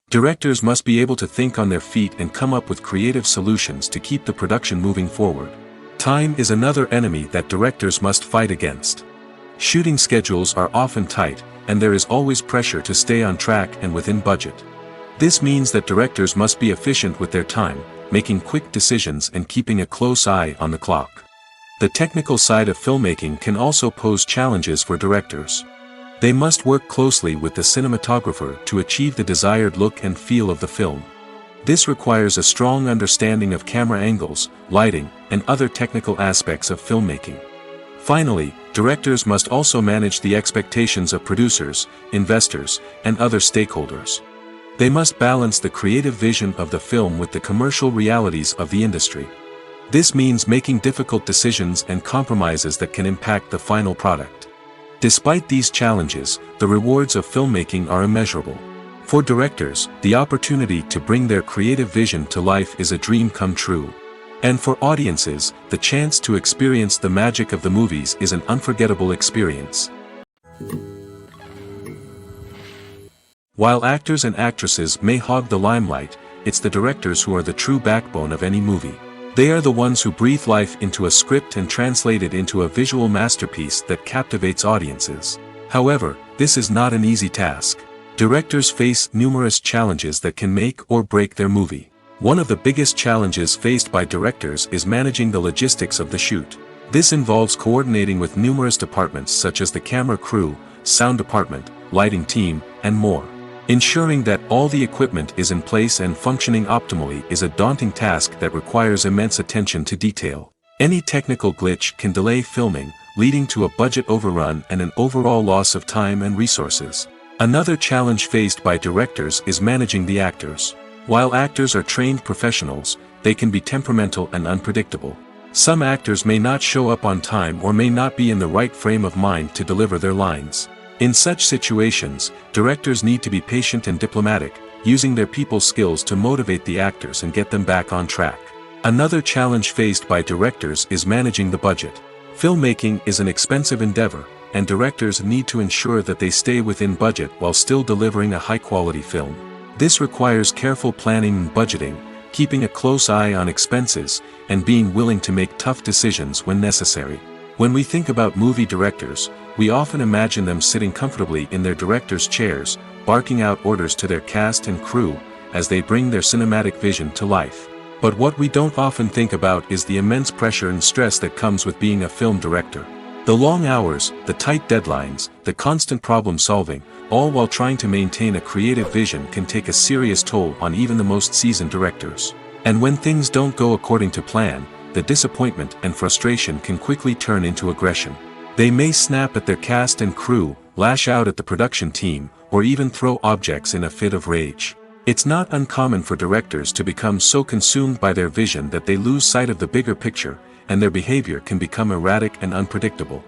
Directors must be able to think on their feet and come up with creative solutions to keep the production moving forward. Time is another enemy that directors must fight against. Shooting schedules are often tight, and there is always pressure to stay on track and within budget. This means that directors must be efficient with their time, making quick decisions and keeping a close eye on the clock. The technical side of filmmaking can also pose challenges for directors. They must work closely with the cinematographer to achieve the desired look and feel of the film. This requires a strong understanding of camera angles, lighting, and other technical aspects of filmmaking. Finally, directors must also manage the expectations of producers, investors, and other stakeholders. They must balance the creative vision of the film with the commercial realities of the industry. This means making difficult decisions and compromises that can impact the final product. Despite these challenges, the rewards of filmmaking are immeasurable. For directors, the opportunity to bring their creative vision to life is a dream come true. And for audiences, the chance to experience the magic of the movies is an unforgettable experience. While actors and actresses may hog the limelight, it's the directors who are the true backbone of any movie. They are the ones who breathe life into a script and translate it into a visual masterpiece that captivates audiences. However, this is not an easy task. Directors face numerous challenges that can make or break their movie. One of the biggest challenges faced by directors is managing the logistics of the shoot. This involves coordinating with numerous departments such as the camera crew, sound department, lighting team, and more. Ensuring that all the equipment is in place and functioning optimally is a daunting task that requires immense attention to detail. Any technical glitch can delay filming, leading to a budget overrun and an overall loss of time and resources. Another challenge faced by directors is managing the actors. While actors are trained professionals, they can be temperamental and unpredictable. Some actors may not show up on time or may not be in the right frame of mind to deliver their lines. In such situations, directors need to be patient and diplomatic, using their people skills to motivate the actors and get them back on track. Another challenge faced by directors is managing the budget. Filmmaking is an expensive endeavor, and directors need to ensure that they stay within budget while still delivering a high-quality film. This requires careful planning and budgeting, keeping a close eye on expenses, and being willing to make tough decisions when necessary. When we think about movie directors, we often imagine them sitting comfortably in their director's chairs, barking out orders to their cast and crew, as they bring their cinematic vision to life. But what we don't often think about is the immense pressure and stress that comes with being a film director. The long hours, the tight deadlines, the constant problem solving, all while trying to maintain a creative vision can take a serious toll on even the most seasoned directors. And when things don't go according to plan, the disappointment and frustration can quickly turn into aggression. They may snap at their cast and crew, lash out at the production team, or even throw objects in a fit of rage. It's not uncommon for directors to become so consumed by their vision that they lose sight of the bigger picture, and their behavior can become erratic and unpredictable.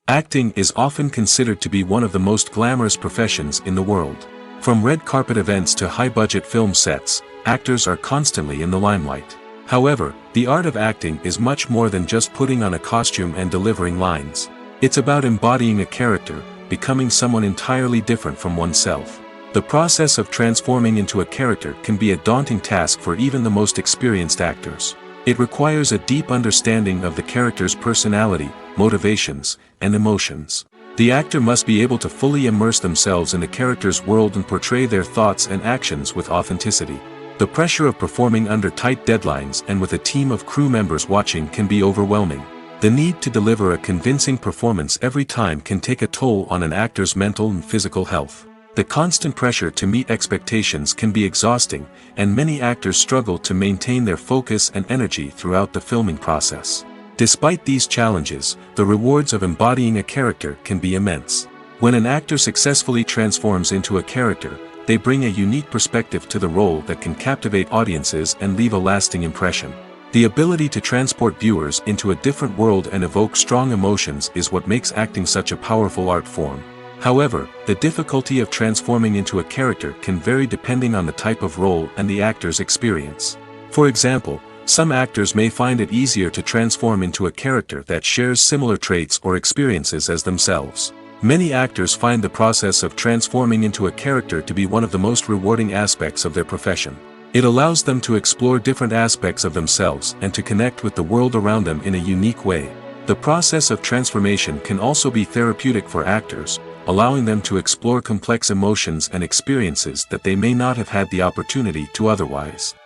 Acting is often considered to be one of the most glamorous professions in the world. From red carpet events to high-budget film sets, actors are constantly in the limelight. However, the art of acting is much more than just putting on a costume and delivering lines. It's about embodying a character, becoming someone entirely different from oneself. The process of transforming into a character can be a daunting task for even the most experienced actors. It requires a deep understanding of the character's personality, motivations, and emotions. The actor must be able to fully immerse themselves in the character's world and portray their thoughts and actions with authenticity. The pressure of performing under tight deadlines and with a team of crew members watching can be overwhelming. The need to deliver a convincing performance every time can take a toll on an actor's mental and physical health. The constant pressure to meet expectations can be exhausting, and many actors struggle to maintain their focus and energy throughout the filming process. Despite these challenges, the rewards of embodying a character can be immense. When an actor successfully transforms into a character, they bring a unique perspective to the role that can captivate audiences and leave a lasting impression. The ability to transport viewers into a different world and evoke strong emotions is what makes acting such a powerful art form. However, the difficulty of transforming into a character can vary depending on the type of role and the actor's experience. For example, some actors may find it easier to transform into a character that shares similar traits or experiences as themselves. Many actors find the process of transforming into a character to be one of the most rewarding aspects of their profession. It allows them to explore different aspects of themselves and to connect with the world around them in a unique way. The process of transformation can also be therapeutic for actors, allowing them to explore complex emotions and experiences that they may not have had the opportunity to otherwise.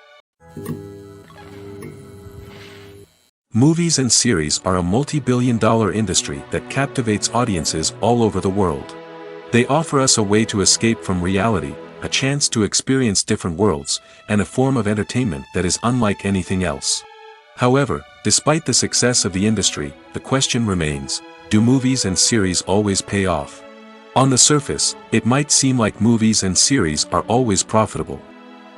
Movies and series are a multi-billion-dollar industry that captivates audiences all over the world. They offer us a way to escape from reality, a chance to experience different worlds, and a form of entertainment that is unlike anything else. However, despite the success of the industry, the question remains, do movies and series always pay off? On the surface, it might seem like movies and series are always profitable.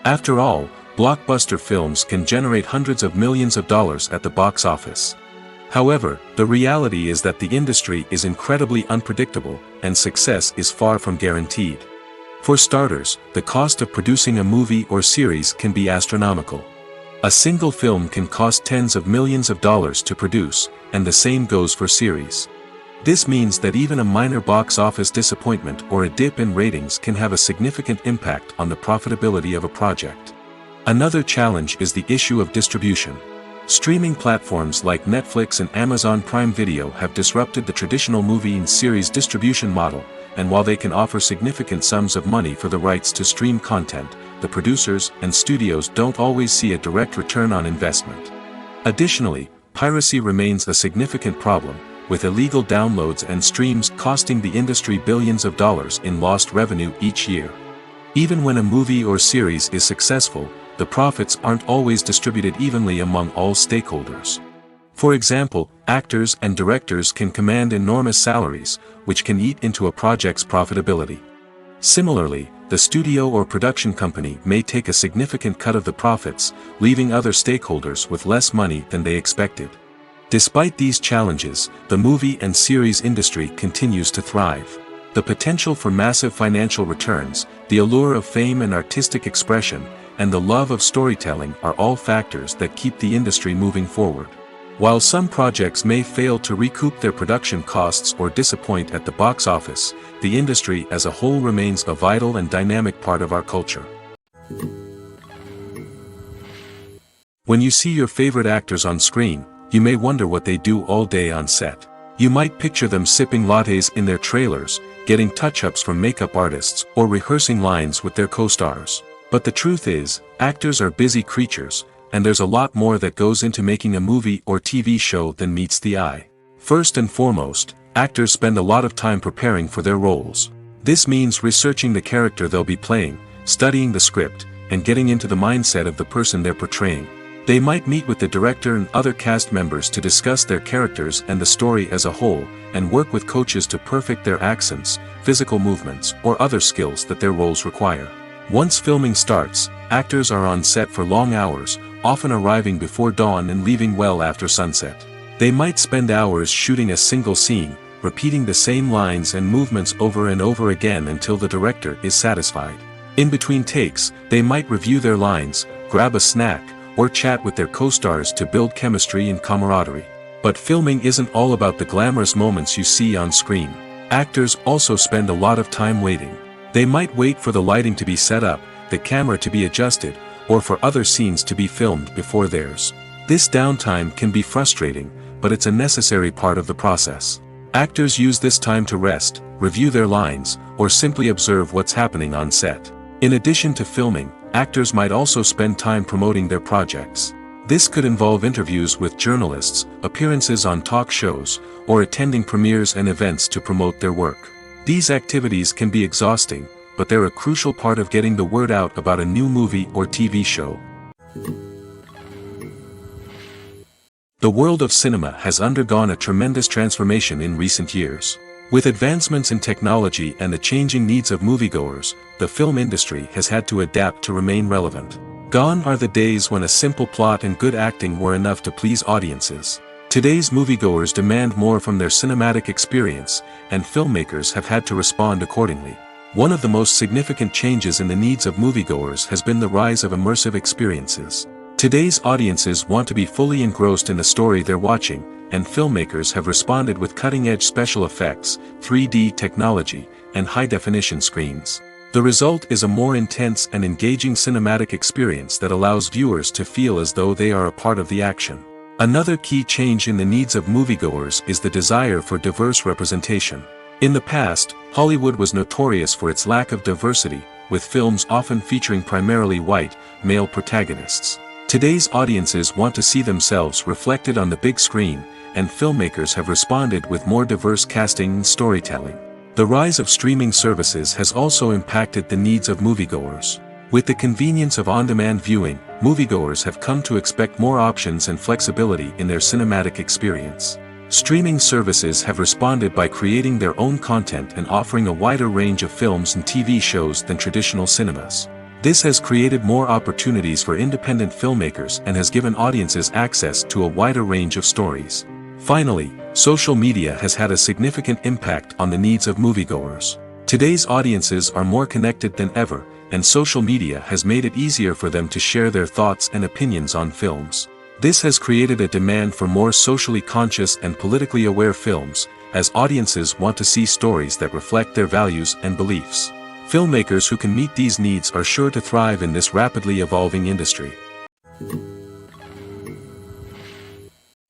After all, blockbuster films can generate hundreds of millions of dollars at the box office. However, the reality is that the industry is incredibly unpredictable, and success is far from guaranteed. For starters, the cost of producing a movie or series can be astronomical. A single film can cost tens of millions of dollars to produce, and the same goes for series. This means that even a minor box office disappointment or a dip in ratings can have a significant impact on the profitability of a project. Another challenge is the issue of distribution. Streaming platforms like Netflix and Amazon Prime Video have disrupted the traditional movie and series distribution model, and while they can offer significant sums of money for the rights to stream content, the producers and studios don't always see a direct return on investment. Additionally, piracy remains a significant problem, with illegal downloads and streams costing the industry billions of dollars in lost revenue each year. Even when a movie or series is successful, the profits aren't always distributed evenly among all stakeholders. For example, actors and directors can command enormous salaries, which can eat into a project's profitability. Similarly, the studio or production company may take a significant cut of the profits, leaving other stakeholders with less money than they expected. Despite these challenges, the movie and series industry continues to thrive. The potential for massive financial returns, the allure of fame and artistic expression, and the love of storytelling are all factors that keep the industry moving forward. While some projects may fail to recoup their production costs or disappoint at the box office, the industry as a whole remains a vital and dynamic part of our culture. When you see your favorite actors on screen, you may wonder what they do all day on set. You might picture them sipping lattes in their trailers, getting touch-ups from makeup artists, or rehearsing lines with their co-stars. But the truth is, actors are busy creatures, and there's a lot more that goes into making a movie or TV show than meets the eye. First and foremost, actors spend a lot of time preparing for their roles. This means researching the character they'll be playing, studying the script, and getting into the mindset of the person they're portraying. They might meet with the director and other cast members to discuss their characters and the story as a whole, and work with coaches to perfect their accents, physical movements, or other skills that their roles require. Once filming starts, actors are on set for long hours, often arriving before dawn and leaving well after sunset. They might spend hours shooting a single scene, repeating the same lines and movements over and over again until the director is satisfied. In between takes, they might review their lines, grab a snack, or chat with their co-stars to build chemistry and camaraderie. But filming isn't all about the glamorous moments you see on screen. Actors also spend a lot of time waiting. They might wait for the lighting to be set up, the camera to be adjusted, or for other scenes to be filmed before theirs. This downtime can be frustrating, but it's a necessary part of the process. Actors use this time to rest, review their lines, or simply observe what's happening on set. In addition to filming, actors might also spend time promoting their projects. This could involve interviews with journalists, appearances on talk shows, or attending premieres and events to promote their work. These activities can be exhausting, but they're a crucial part of getting the word out about a new movie or TV show. The world of cinema has undergone a tremendous transformation in recent years. With advancements in technology and the changing needs of moviegoers, the film industry has had to adapt to remain relevant. Gone are the days when a simple plot and good acting were enough to please audiences. Today's moviegoers demand more from their cinematic experience, and filmmakers have had to respond accordingly. One of the most significant changes in the needs of moviegoers has been the rise of immersive experiences. Today's audiences want to be fully engrossed in the story they're watching, and filmmakers have responded with cutting-edge special effects, 3D technology, and high-definition screens. The result is a more intense and engaging cinematic experience that allows viewers to feel as though they are a part of the action. Another key change in the needs of moviegoers is the desire for diverse representation. In the past, Hollywood was notorious for its lack of diversity, with films often featuring primarily white, male protagonists. Today's audiences want to see themselves reflected on the big screen, and filmmakers have responded with more diverse casting and storytelling. The rise of streaming services has also impacted the needs of moviegoers. With the convenience of on-demand viewing, moviegoers have come to expect more options and flexibility in their cinematic experience. Streaming services have responded by creating their own content and offering a wider range of films and TV shows than traditional cinemas. This has created more opportunities for independent filmmakers and has given audiences access to a wider range of stories. Finally, social media has had a significant impact on the needs of moviegoers. Today's audiences are more connected than ever, and social media has made it easier for them to share their thoughts and opinions on films. This has created a demand for more socially conscious and politically aware films, as audiences want to see stories that reflect their values and beliefs. Filmmakers who can meet these needs are sure to thrive in this rapidly evolving industry.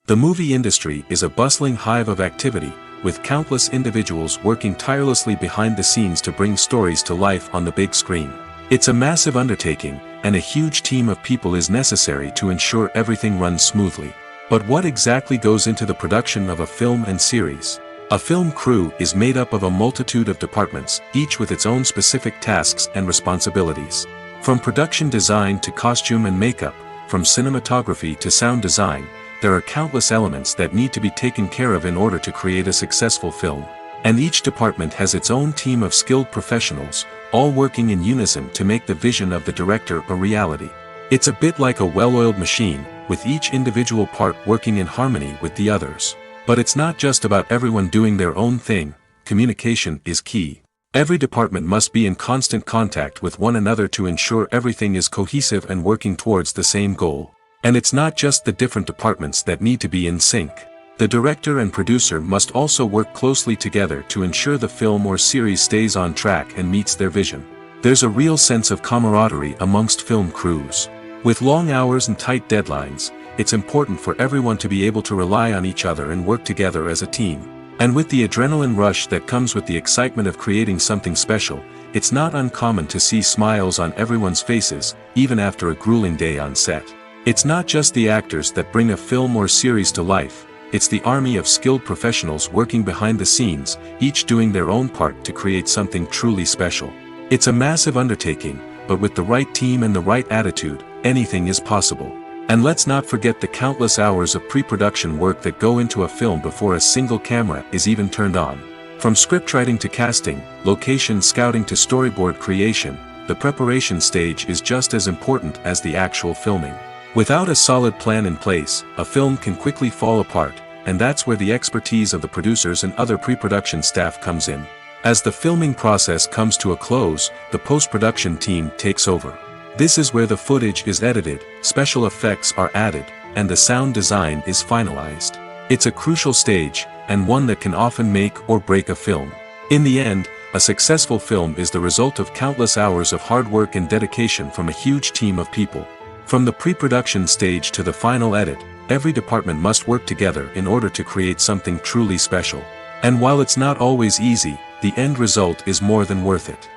The movie industry is a bustling hive of activity, with countless individuals working tirelessly behind the scenes to bring stories to life on the big screen. It's a massive undertaking, and a huge team of people is necessary to ensure everything runs smoothly. But what exactly goes into the production of a film and series? A film crew is made up of a multitude of departments, each with its own specific tasks and responsibilities. From production design to costume and makeup, from cinematography to sound design, there are countless elements that need to be taken care of in order to create a successful film. And each department has its own team of skilled professionals, all working in unison to make the vision of the director a reality. It's a bit like a well-oiled machine, with each individual part working in harmony with the others. But it's not just about everyone doing their own thing. Communication is key. Every department must be in constant contact with one another to ensure everything is cohesive and working towards the same goal. And it's not just the different departments that need to be in sync. The director and producer must also work closely together to ensure the film or series stays on track and meets their vision. There's a real sense of camaraderie amongst film crews. With long hours and tight deadlines, it's important for everyone to be able to rely on each other and work together as a team. And with the adrenaline rush that comes with the excitement of creating something special, it's not uncommon to see smiles on everyone's faces, even after a grueling day on set. It's not just the actors that bring a film or series to life, it's the army of skilled professionals working behind the scenes, each doing their own part to create something truly special. It's a massive undertaking, but with the right team and the right attitude, anything is possible. And let's not forget the countless hours of pre-production work that go into a film before a single camera is even turned on. From scriptwriting to casting, location scouting to storyboard creation, the preparation stage is just as important as the actual filming. Without a solid plan in place, a film can quickly fall apart, and that's where the expertise of the producers and other pre-production staff comes in. As the filming process comes to a close, the post-production team takes over. This is where the footage is edited, special effects are added, and the sound design is finalized. It's a crucial stage, and one that can often make or break a film. In the end, a successful film is the result of countless hours of hard work and dedication from a huge team of people. From the pre-production stage to the final edit, every department must work together in order to create something truly special. And while it's not always easy, the end result is more than worth it.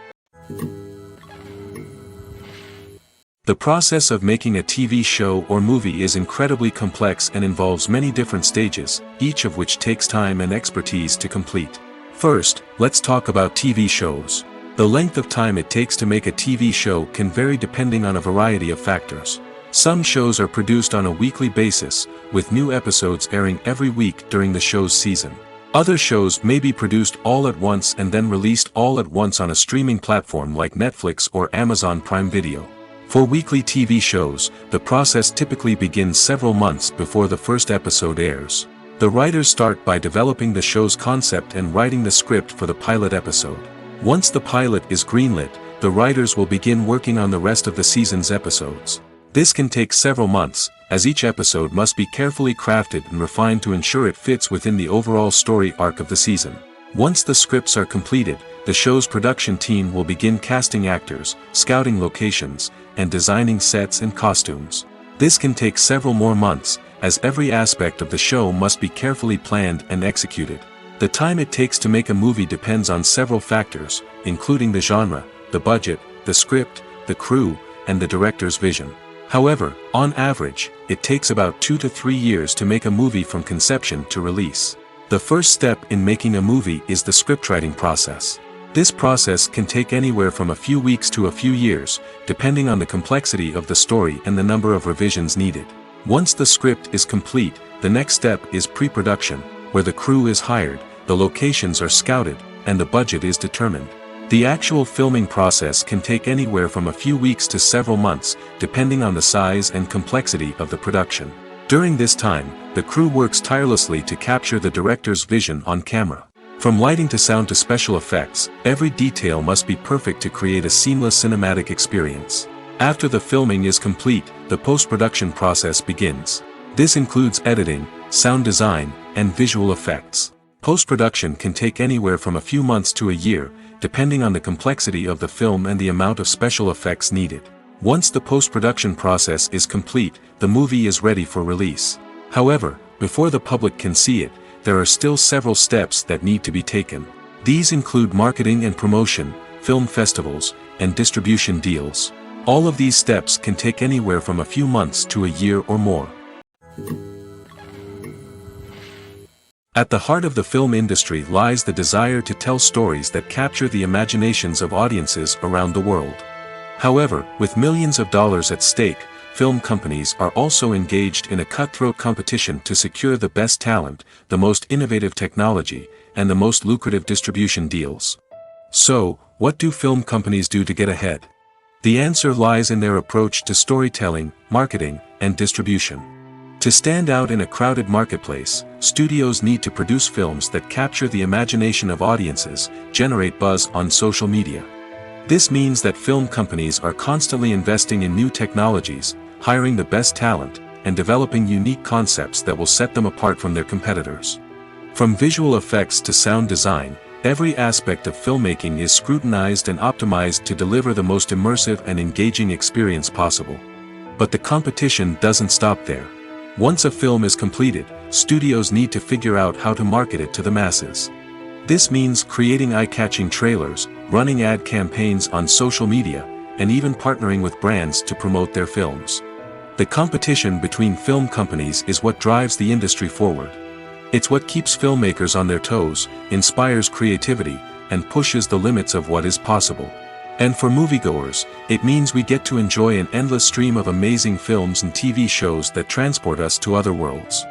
The process of making a TV show or movie is incredibly complex and involves many different stages, each of which takes time and expertise to complete. First, let's talk about TV shows. The length of time it takes to make a TV show can vary depending on a variety of factors. Some shows are produced on a weekly basis, with new episodes airing every week during the show's season. Other shows may be produced all at once and then released all at once on a streaming platform like Netflix or Amazon Prime Video. For weekly TV shows, the process typically begins several months before the first episode airs. The writers start by developing the show's concept and writing the script for the pilot episode. Once the pilot is greenlit, the writers will begin working on the rest of the season's episodes. This can take several months, as each episode must be carefully crafted and refined to ensure it fits within the overall story arc of the season. Once the scripts are completed, the show's production team will begin casting actors, scouting locations, and designing sets and costumes. This can take several more months, as every aspect of the show must be carefully planned and executed. The time it takes to make a movie depends on several factors, including the genre, the budget, the script, the crew, and the director's vision. However, on average, it takes about 2 to 3 years to make a movie from conception to release. The first step in making a movie is the scriptwriting process. This process can take anywhere from a few weeks to a few years, depending on the complexity of the story and the number of revisions needed. Once the script is complete, the next step is pre-production, where the crew is hired, the locations are scouted, and the budget is determined. The actual filming process can take anywhere from a few weeks to several months, depending on the size and complexity of the production. During this time, the crew works tirelessly to capture the director's vision on camera. From lighting to sound to special effects, every detail must be perfect to create a seamless cinematic experience. After the filming is complete, the post-production process begins. This includes editing, sound design, and visual effects. Post-production can take anywhere from a few months to a year, depending on the complexity of the film and the amount of special effects needed. Once the post-production process is complete, the movie is ready for release. However, before the public can see it, there are still several steps that need to be taken. These include marketing and promotion, film festivals, and distribution deals. All of these steps can take anywhere from a few months to a year or more. At the heart of the film industry lies the desire to tell stories that capture the imaginations of audiences around the world. However, with millions of dollars at stake, film companies are also engaged in a cutthroat competition to secure the best talent, the most innovative technology, and the most lucrative distribution deals. So, what do film companies do to get ahead? The answer lies in their approach to storytelling, marketing, and distribution. To stand out in a crowded marketplace, studios need to produce films that capture the imagination of audiences, generate buzz on social media. This means that film companies are constantly investing in new technologies, hiring the best talent, and developing unique concepts that will set them apart from their competitors. From visual effects to sound design, every aspect of filmmaking is scrutinized and optimized to deliver the most immersive and engaging experience possible. But the competition doesn't stop there. Once a film is completed, studios need to figure out how to market it to the masses. This means creating eye-catching trailers, running ad campaigns on social media, and even partnering with brands to promote their films. The competition between film companies is what drives the industry forward. It's what keeps filmmakers on their toes, inspires creativity, and pushes the limits of what is possible. And for moviegoers, it means we get to enjoy an endless stream of amazing films and TV shows that transport us to other worlds.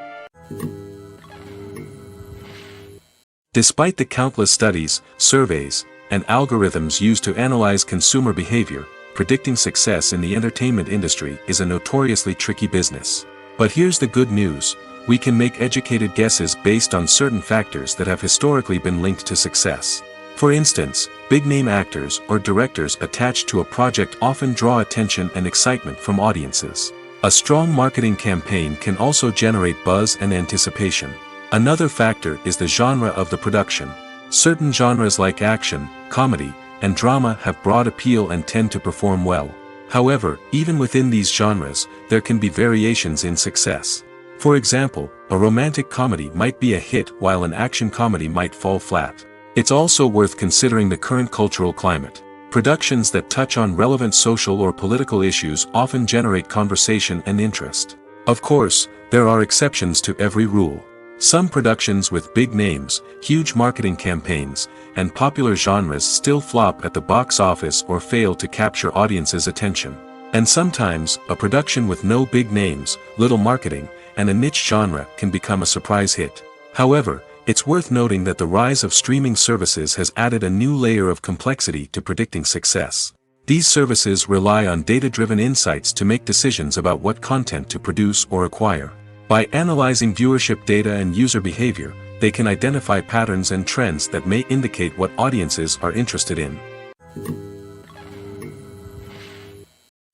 Despite the countless studies, surveys, and algorithms used to analyze consumer behavior, predicting success in the entertainment industry is a notoriously tricky business. But here's the good news: we can make educated guesses based on certain factors that have historically been linked to success. For instance, big-name actors or directors attached to a project often draw attention and excitement from audiences. A strong marketing campaign can also generate buzz and anticipation. Another factor is the genre of the production. Certain genres like action, comedy, and drama have broad appeal and tend to perform well. However, even within these genres, there can be variations in success. For example, a romantic comedy might be a hit while an action comedy might fall flat. It's also worth considering the current cultural climate. Productions that touch on relevant social or political issues often generate conversation and interest. Of course, there are exceptions to every rule. Some productions with big names, huge marketing campaigns, and popular genres still flop at the box office or fail to capture audiences' attention. And sometimes, a production with no big names, little marketing, and a niche genre can become a surprise hit. However, it's worth noting that the rise of streaming services has added a new layer of complexity to predicting success. These services rely on data-driven insights to make decisions about what content to produce or acquire. By analyzing viewership data and user behavior, they can identify patterns and trends that may indicate what audiences are interested in.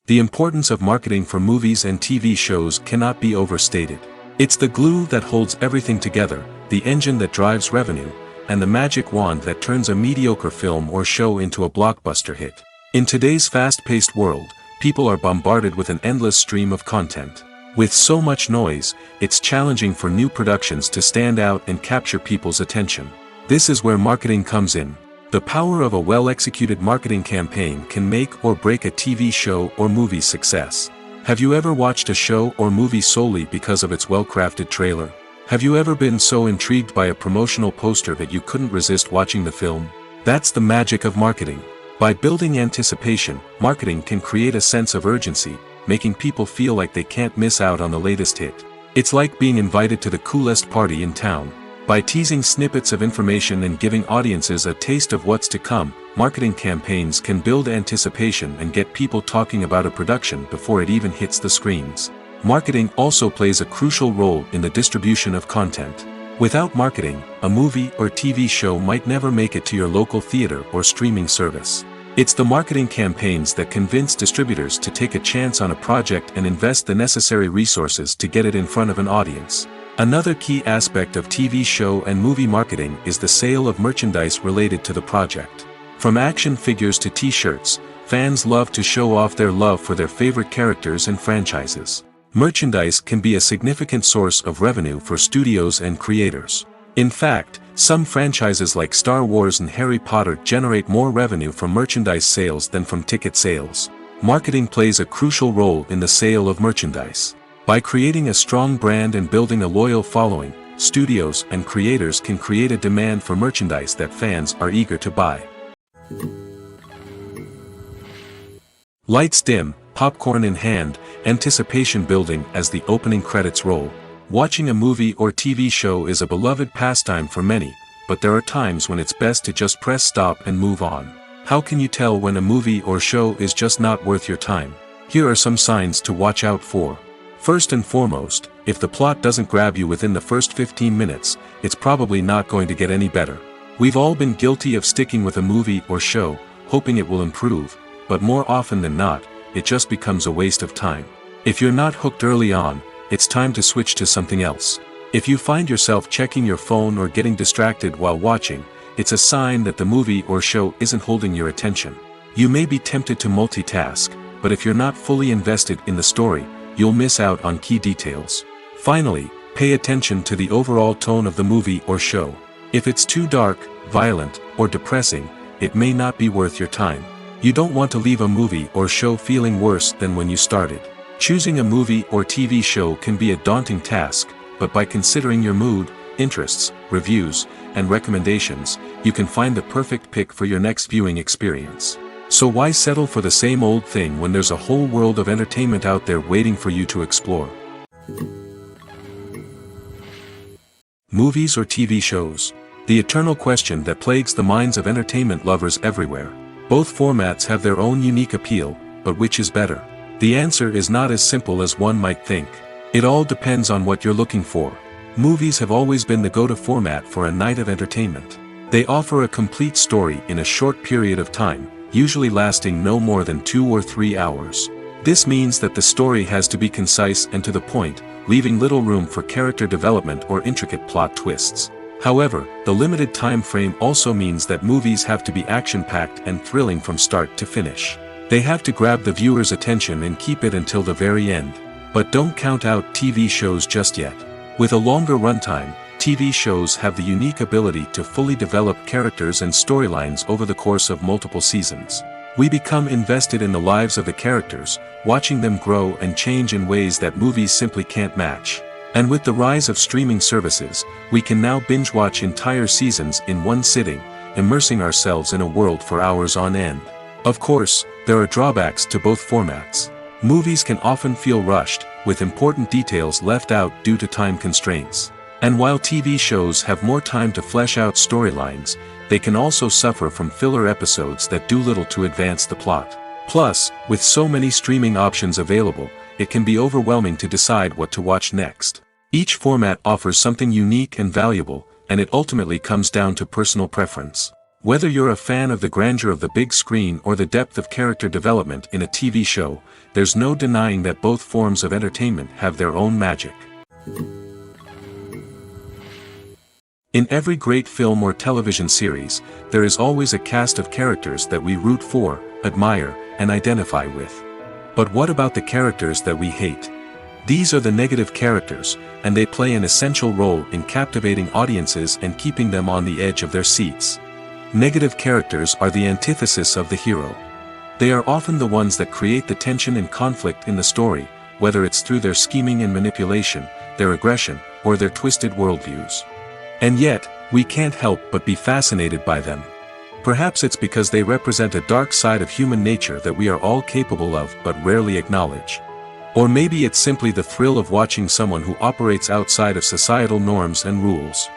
The importance of marketing for movies and TV shows cannot be overstated. It's the glue that holds everything together, the engine that drives revenue, and the magic wand that turns a mediocre film or show into a blockbuster hit. In today's fast-paced world, people are bombarded with an endless stream of content. With so much noise, it's challenging for new productions to stand out and capture people's attention. This is where marketing comes in. The power of a well-executed marketing campaign can make or break a TV show or movie's success. Have you ever watched a show or movie solely because of its well-crafted trailer? Have you ever been so intrigued by a promotional poster that you couldn't resist watching the film? That's the magic of marketing. By building anticipation, marketing can create a sense of urgency, making people feel like they can't miss out on the latest hit. It's like being invited to the coolest party in town. By teasing snippets of information and giving audiences a taste of what's to come, marketing campaigns can build anticipation and get people talking about a production before it even hits the screens. Marketing also plays a crucial role in the distribution of content. Without marketing, a movie or TV show might never make it to your local theater or streaming service. It's the marketing campaigns that convince distributors to take a chance on a project and invest the necessary resources to get it in front of an audience. Another key aspect of TV show and movie marketing is the sale of merchandise related to the project. From action figures to t-shirts, fans love to show off their love for their favorite characters and franchises. Merchandise can be a significant source of revenue for studios and creators. In fact, some franchises like Star Wars and Harry Potter generate more revenue from merchandise sales than from ticket sales. Marketing plays a crucial role in the sale of merchandise. By creating a strong brand and building a loyal following, studios and creators can create a demand for merchandise that fans are eager to buy. Lights dim, popcorn in hand, anticipation building as the opening credits roll. Watching a movie or TV show is a beloved pastime for many, but there are times when it's best to just press stop and move on. How can you tell when a movie or show is just not worth your time? Here are some signs to watch out for. First and foremost, if the plot doesn't grab you within the first 15 minutes, it's probably not going to get any better. We've all been guilty of sticking with a movie or show, hoping it will improve, but more often than not, it just becomes a waste of time. If you're not hooked early on, it's time to switch to something else. If you find yourself checking your phone or getting distracted while watching, it's a sign that the movie or show isn't holding your attention. You may be tempted to multitask, but if you're not fully invested in the story, you'll miss out on key details. Finally, pay attention to the overall tone of the movie or show. If it's too dark, violent, or depressing, it may not be worth your time. You don't want to leave a movie or show feeling worse than when you started. Choosing a movie or TV show can be a daunting task, but by considering your mood, interests, reviews, and recommendations, you can find the perfect pick for your next viewing experience. So why settle for the same old thing when there's a whole world of entertainment out there waiting for you to explore? Movies or TV shows? The eternal question that plagues the minds of entertainment lovers everywhere. Both formats have their own unique appeal, but which is better? The answer is not as simple as one might think. It all depends on what you're looking for. Movies have always been the go-to format for a night of entertainment. They offer a complete story in a short period of time, usually lasting no more than 2 or 3 hours. This means that the story has to be concise and to the point, leaving little room for character development or intricate plot twists. However, the limited time frame also means that movies have to be action-packed and thrilling from start to finish. They have to grab the viewer's attention and keep it until the very end. But don't count out TV shows just yet. With a longer runtime, TV shows have the unique ability to fully develop characters and storylines over the course of multiple seasons. We become invested in the lives of the characters, watching them grow and change in ways that movies simply can't match. And with the rise of streaming services, we can now binge-watch entire seasons in one sitting, immersing ourselves in a world for hours on end. Of course, there are drawbacks to both formats. Movies can often feel rushed, with important details left out due to time constraints. And while TV shows have more time to flesh out storylines, they can also suffer from filler episodes that do little to advance the plot. Plus, with so many streaming options available, it can be overwhelming to decide what to watch next. Each format offers something unique and valuable, and it ultimately comes down to personal preference. Whether you're a fan of the grandeur of the big screen or the depth of character development in a TV show, there's no denying that both forms of entertainment have their own magic. In every great film or television series, there is always a cast of characters that we root for, admire, and identify with. But what about the characters that we hate? These are the negative characters, and they play an essential role in captivating audiences and keeping them on the edge of their seats. Negative characters are the antithesis of the hero. They are often the ones that create the tension and conflict in the story, whether it's through their scheming and manipulation, their aggression, or their twisted worldviews. And yet, we can't help but be fascinated by them. Perhaps it's because they represent a dark side of human nature that we are all capable of but rarely acknowledge. Or maybe it's simply the thrill of watching someone who operates outside of societal norms and rules.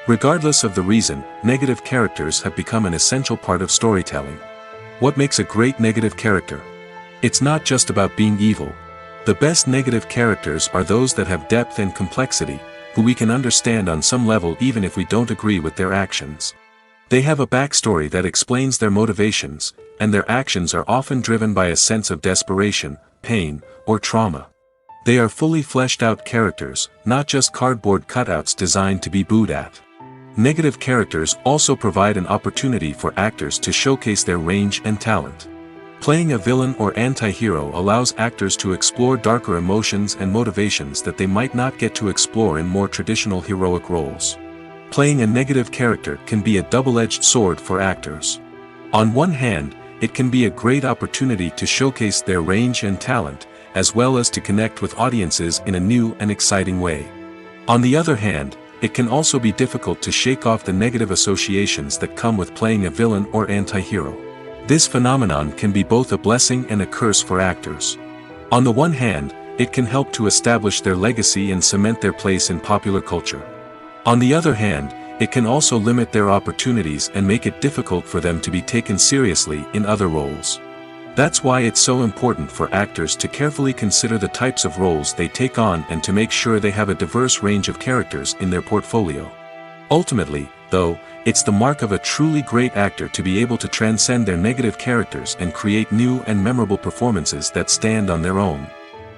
Regardless of the reason, negative characters have become an essential part of storytelling. What makes a great negative character? It's not just about being evil. The best negative characters are those that have depth and complexity, who we can understand on some level even if we don't agree with their actions. They have a backstory that explains their motivations, and their actions are often driven by a sense of desperation, pain, or trauma. They are fully fleshed out characters, not just cardboard cutouts designed to be booed at. Negative characters also provide an opportunity for actors to showcase their range and talent. Playing a villain or anti-hero allows actors to explore darker emotions and motivations that they might not get to explore in more traditional heroic roles. Playing a negative character can be a double-edged sword for actors. On one hand, it can be a great opportunity to showcase their range and talent, as well as to connect with audiences in a new and exciting way. On the other hand, it can also be difficult to shake off the negative associations that come with playing a villain or anti-hero. This phenomenon can be both a blessing and a curse for actors. On the one hand, it can help to establish their legacy and cement their place in popular culture. On the other hand, it can also limit their opportunities and make it difficult for them to be taken seriously in other roles. That's why it's so important for actors to carefully consider the types of roles they take on and to make sure they have a diverse range of characters in their portfolio. Ultimately, though, it's the mark of a truly great actor to be able to transcend their negative characters and create new and memorable performances that stand on their own.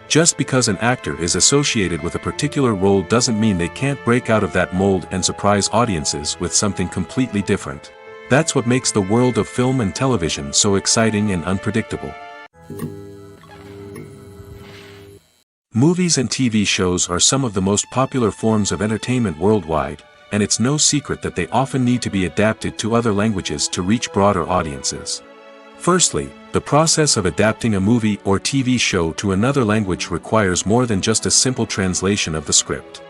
Just because an actor is associated with a particular role doesn't mean they can't break out of that mold and surprise audiences with something completely different. That's what makes the world of film and television so exciting and unpredictable. Movies and TV shows are some of the most popular forms of entertainment worldwide, and it's no secret that they often need to be adapted to other languages to reach broader audiences. Firstly, the process of adapting a movie or TV show to another language requires more than just a simple translation of the script.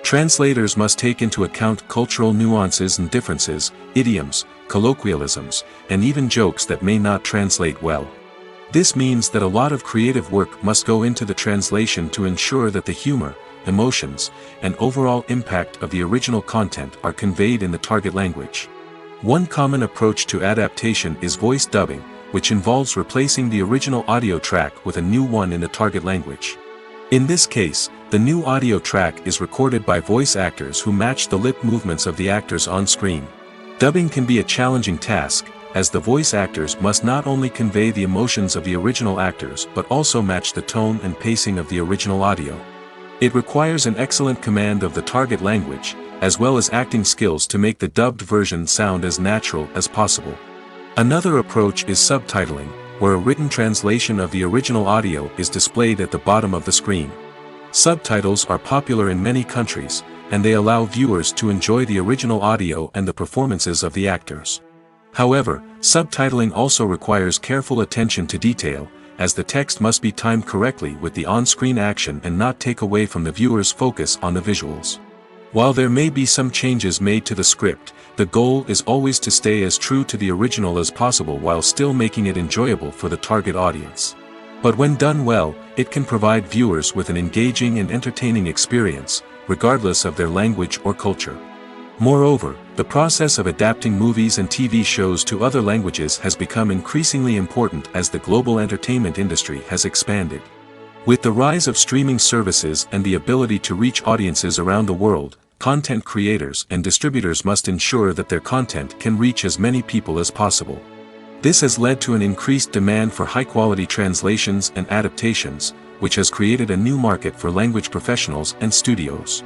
Translators must take into account cultural nuances and differences, idioms, colloquialisms, and even jokes that may not translate well. This means that a lot of creative work must go into the translation to ensure that the humor, emotions, and overall impact of the original content are conveyed in the target language. One common approach to adaptation is voice dubbing, which involves replacing the original audio track with a new one in the target language. In this case, the new audio track is recorded by voice actors who match the lip movements of the actors on screen. Dubbing can be a challenging task, as the voice actors must not only convey the emotions of the original actors but also match the tone and pacing of the original audio. It requires an excellent command of the target language, as well as acting skills to make the dubbed version sound as natural as possible. Another approach is subtitling, where a written translation of the original audio is displayed at the bottom of the screen. Subtitles are popular in many countries, and they allow viewers to enjoy the original audio and the performances of the actors. However, subtitling also requires careful attention to detail, as the text must be timed correctly with the on-screen action and not take away from the viewer's focus on the visuals. While there may be some changes made to the script, the goal is always to stay as true to the original as possible while still making it enjoyable for the target audience. But when done well, it can provide viewers with an engaging and entertaining experience, regardless of their language or culture. Moreover, the process of adapting movies and TV shows to other languages has become increasingly important as the global entertainment industry has expanded. With the rise of streaming services and the ability to reach audiences around the world, content creators and distributors must ensure that their content can reach as many people as possible. This has led to an increased demand for high-quality translations and adaptations, which has created a new market for language professionals and studios.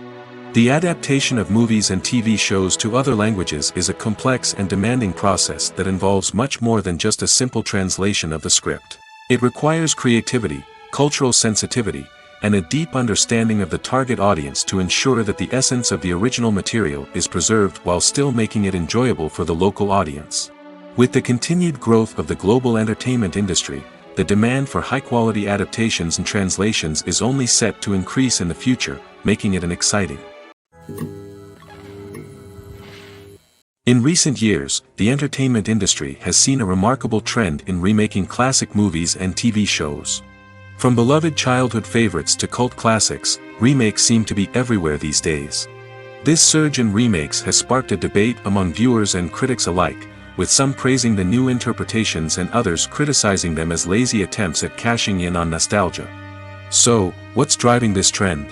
The adaptation of movies and TV shows to other languages is a complex and demanding process that involves much more than just a simple translation of the script. It requires creativity, cultural sensitivity, and a deep understanding of the target audience to ensure that the essence of the original material is preserved while still making it enjoyable for the local audience. With the continued growth of the global entertainment industry, the demand for high-quality adaptations and translations is only set to increase in the future, making it an exciting. In recent years, the entertainment industry has seen a remarkable trend in remaking classic movies and TV shows. From beloved childhood favorites to cult classics, remakes seem to be everywhere these days. This surge in remakes has sparked a debate among viewers and critics alike, with some praising the new interpretations and others criticizing them as lazy attempts at cashing in on nostalgia. So, what's driving this trend?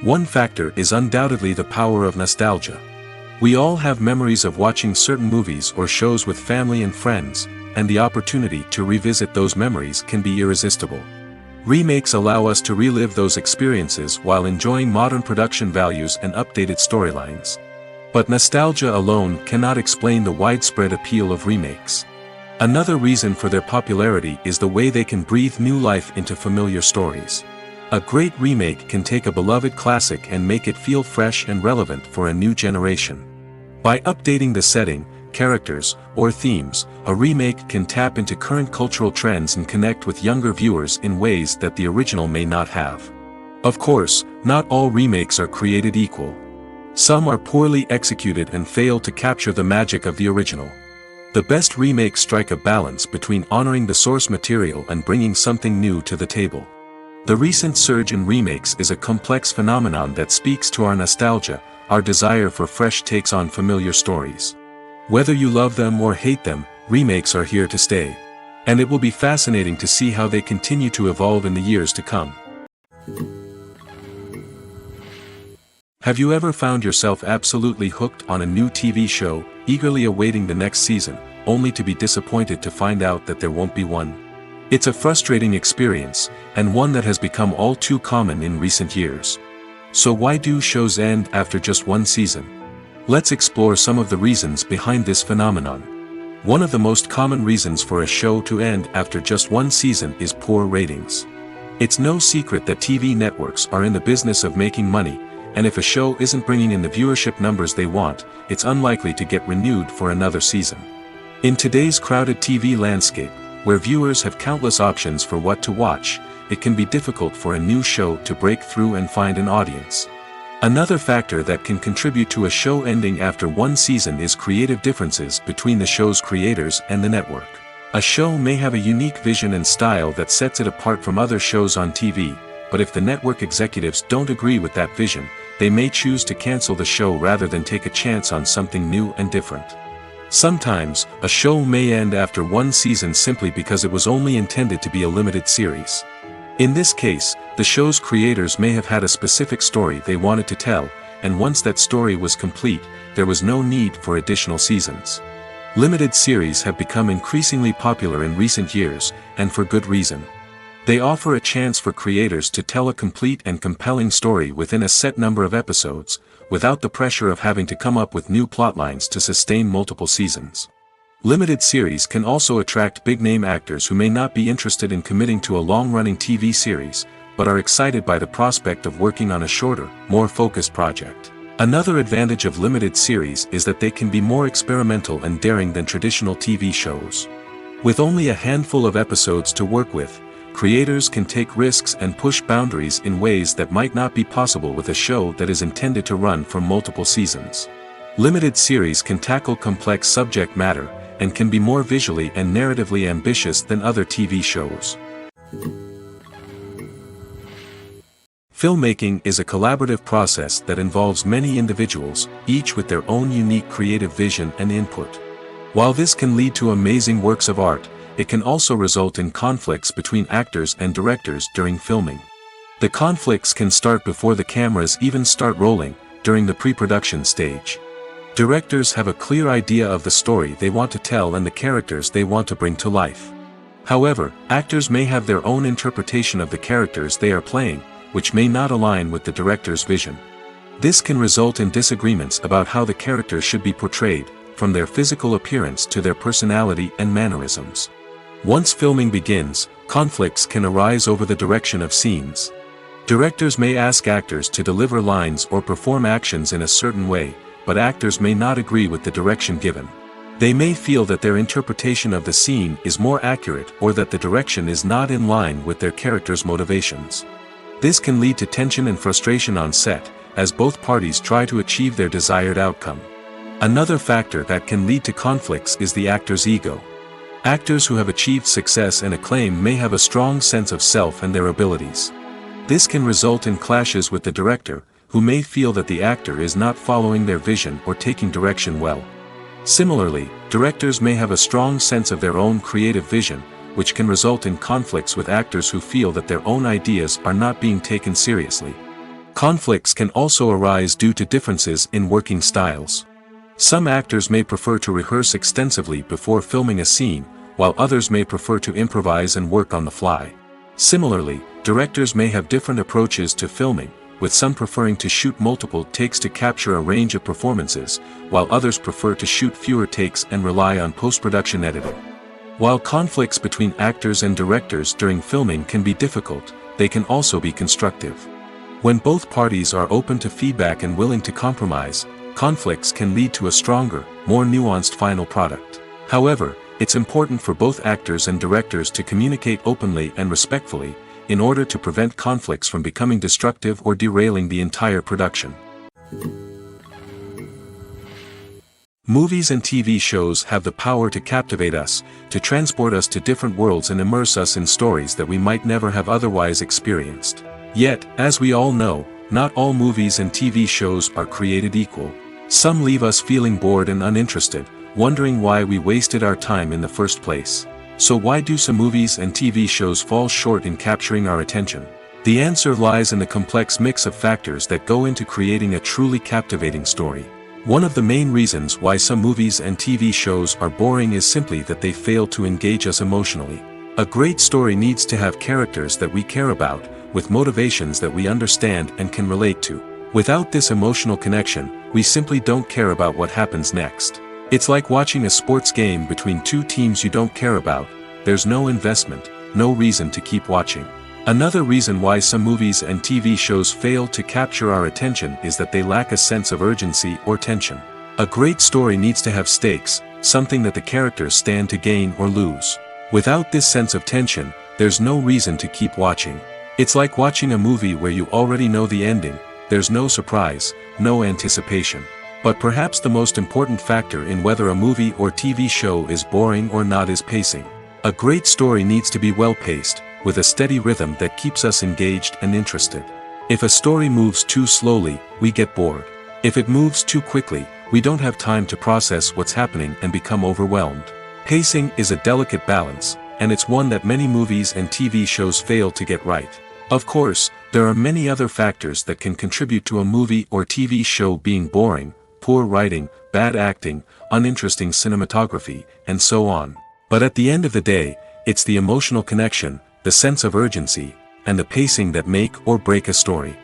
One factor is undoubtedly the power of nostalgia. We all have memories of watching certain movies or shows with family and friends, and the opportunity to revisit those memories can be irresistible. Remakes allow us to relive those experiences while enjoying modern production values and updated storylines. But nostalgia alone cannot explain the widespread appeal of remakes. Another reason for their popularity is the way they can breathe new life into familiar stories. A great remake can take a beloved classic and make it feel fresh and relevant for a new generation. By updating the setting, characters, or themes, a remake can tap into current cultural trends and connect with younger viewers in ways that the original may not have. Of course, not all remakes are created equal. Some are poorly executed and fail to capture the magic of the original. The best remakes strike a balance between honoring the source material and bringing something new to the table. The recent surge in remakes is a complex phenomenon that speaks to our nostalgia, our desire for fresh takes on familiar stories. Whether you love them or hate them, remakes are here to stay. And it will be fascinating to see how they continue to evolve in the years to come. Have you ever found yourself absolutely hooked on a new TV show, eagerly awaiting the next season, only to be disappointed to find out that there won't be one? It's a frustrating experience, and one that has become all too common in recent years. So why do shows end after just one season? Let's explore some of the reasons behind this phenomenon. One of the most common reasons for a show to end after just one season is poor ratings. It's no secret that TV networks are in the business of making money, and if a show isn't bringing in the viewership numbers they want, it's unlikely to get renewed for another season. In today's crowded TV landscape, where viewers have countless options for what to watch, it can be difficult for a new show to break through and find an audience. Another factor that can contribute to a show ending after one season is creative differences between the show's creators and the network. A show may have a unique vision and style that sets it apart from other shows on TV, but if the network executives don't agree with that vision, they may choose to cancel the show rather than take a chance on something new and different. Sometimes, a show may end after one season simply because it was only intended to be a limited series. In this case, the show's creators may have had a specific story they wanted to tell, and once that story was complete, there was no need for additional seasons. Limited series have become increasingly popular in recent years, and for good reason. They offer a chance for creators to tell a complete and compelling story within a set number of episodes, without the pressure of having to come up with new plotlines to sustain multiple seasons. Limited series can also attract big-name actors who may not be interested in committing to a long-running TV series, but are excited by the prospect of working on a shorter, more focused project. Another advantage of limited series is that they can be more experimental and daring than traditional TV shows. With only a handful of episodes to work with, creators can take risks and push boundaries in ways that might not be possible with a show that is intended to run for multiple seasons. Limited series can tackle complex subject matter, and can be more visually and narratively ambitious than other TV shows. Filmmaking is a collaborative process that involves many individuals, each with their own unique creative vision and input. While this can lead to amazing works of art, it can also result in conflicts between actors and directors during filming. The conflicts can start before the cameras even start rolling, during the pre-production stage. Directors have a clear idea of the story they want to tell and the characters they want to bring to life. However, actors may have their own interpretation of the characters they are playing, which may not align with the director's vision. This can result in disagreements about how the characters should be portrayed, from their physical appearance to their personality and mannerisms. Once filming begins, conflicts can arise over the direction of scenes. Directors may ask actors to deliver lines or perform actions in a certain way, but actors may not agree with the direction given. They may feel that their interpretation of the scene is more accurate or that the direction is not in line with their character's motivations. This can lead to tension and frustration on set, as both parties try to achieve their desired outcome. Another factor that can lead to conflicts is the actor's ego. Actors who have achieved success and acclaim may have a strong sense of self and their abilities. This can result in clashes with the director, who may feel that the actor is not following their vision or taking direction well. Similarly, directors may have a strong sense of their own creative vision, which can result in conflicts with actors who feel that their own ideas are not being taken seriously. Conflicts can also arise due to differences in working styles. Some actors may prefer to rehearse extensively before filming a scene, while others may prefer to improvise and work on the fly. Similarly, directors may have different approaches to filming, with some preferring to shoot multiple takes to capture a range of performances, while others prefer to shoot fewer takes and rely on post-production editing. While conflicts between actors and directors during filming can be difficult, they can also be constructive. When both parties are open to feedback and willing to compromise, conflicts can lead to a stronger, more nuanced final product. However, it's important for both actors and directors to communicate openly and respectfully, in order to prevent conflicts from becoming destructive or derailing the entire production. Movies and TV shows have the power to captivate us, to transport us to different worlds and immerse us in stories that we might never have otherwise experienced. Yet, as we all know, not all movies and TV shows are created equal. Some leave us feeling bored and uninterested, wondering why we wasted our time in the first place. So why do some movies and TV shows fall short in capturing our attention? The answer lies in the complex mix of factors that go into creating a truly captivating story. One of the main reasons why some movies and TV shows are boring is simply that they fail to engage us emotionally. A great story needs to have characters that we care about, with motivations that we understand and can relate to. Without this emotional connection, we simply don't care about what happens next. It's like watching a sports game between two teams you don't care about. There's no investment, no reason to keep watching. Another reason why some movies and TV shows fail to capture our attention is that they lack a sense of urgency or tension. A great story needs to have stakes, something that the characters stand to gain or lose. Without this sense of tension, there's no reason to keep watching. It's like watching a movie where you already know the ending. There's no surprise, no anticipation. But perhaps the most important factor in whether a movie or TV show is boring or not is pacing. A great story needs to be well-paced, with a steady rhythm that keeps us engaged and interested. If a story moves too slowly, we get bored. If it moves too quickly, we don't have time to process what's happening and become overwhelmed. Pacing is a delicate balance, and it's one that many movies and TV shows fail to get right. Of course, there are many other factors that can contribute to a movie or TV show being boring: poor writing, bad acting, uninteresting cinematography, and so on. But at the end of the day, it's the emotional connection, the sense of urgency, and the pacing that make or break a story.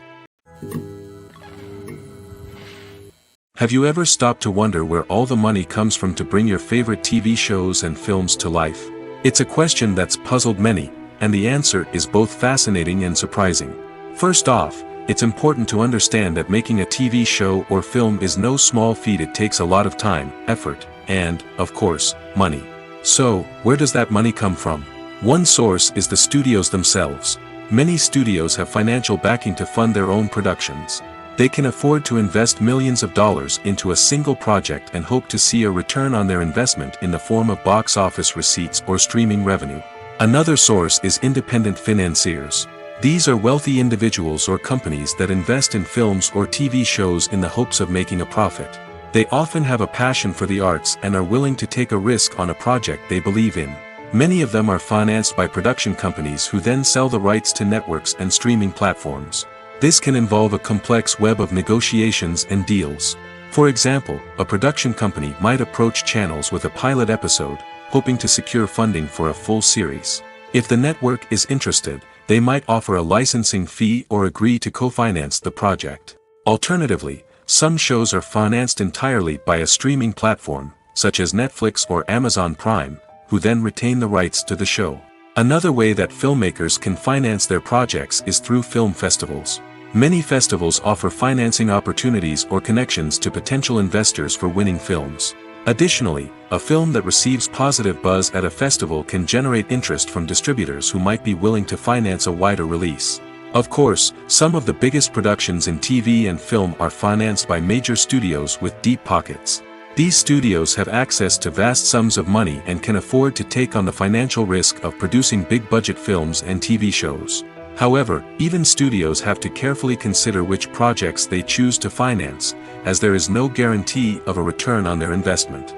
Have you ever stopped to wonder where all the money comes from to bring your favorite TV shows and films to life? It's a question that's puzzled many, and the answer is both fascinating and surprising. First off, it's important to understand that making a TV show or film is no small feat. It takes a lot of time, effort, and, of course, money. So, where does that money come from? One source is the studios themselves. Many studios have financial backing to fund their own productions. They can afford to invest millions of dollars into a single project and hope to see a return on their investment in the form of box office receipts or streaming revenue. Another source is independent financiers. These are wealthy individuals or companies that invest in films or TV shows in the hopes of making a profit. They often have a passion for the arts and are willing to take a risk on a project they believe in. Many of them are financed by production companies who then sell the rights to networks and streaming platforms. This can involve a complex web of negotiations and deals. For example, a production company might approach channels with a pilot episode, hoping to secure funding for a full series. If the network is interested, they might offer a licensing fee or agree to co-finance the project. Alternatively, some shows are financed entirely by a streaming platform, such as Netflix or Amazon Prime, who then retain the rights to the show. Another way that filmmakers can finance their projects is through film festivals. Many festivals offer financing opportunities or connections to potential investors for winning films. Additionally, a film that receives positive buzz at a festival can generate interest from distributors who might be willing to finance a wider release. Of course, some of the biggest productions in TV and film are financed by major studios with deep pockets. These studios have access to vast sums of money and can afford to take on the financial risk of producing big-budget films and TV shows. However, even studios have to carefully consider which projects they choose to finance, as there is no guarantee of a return on their investment.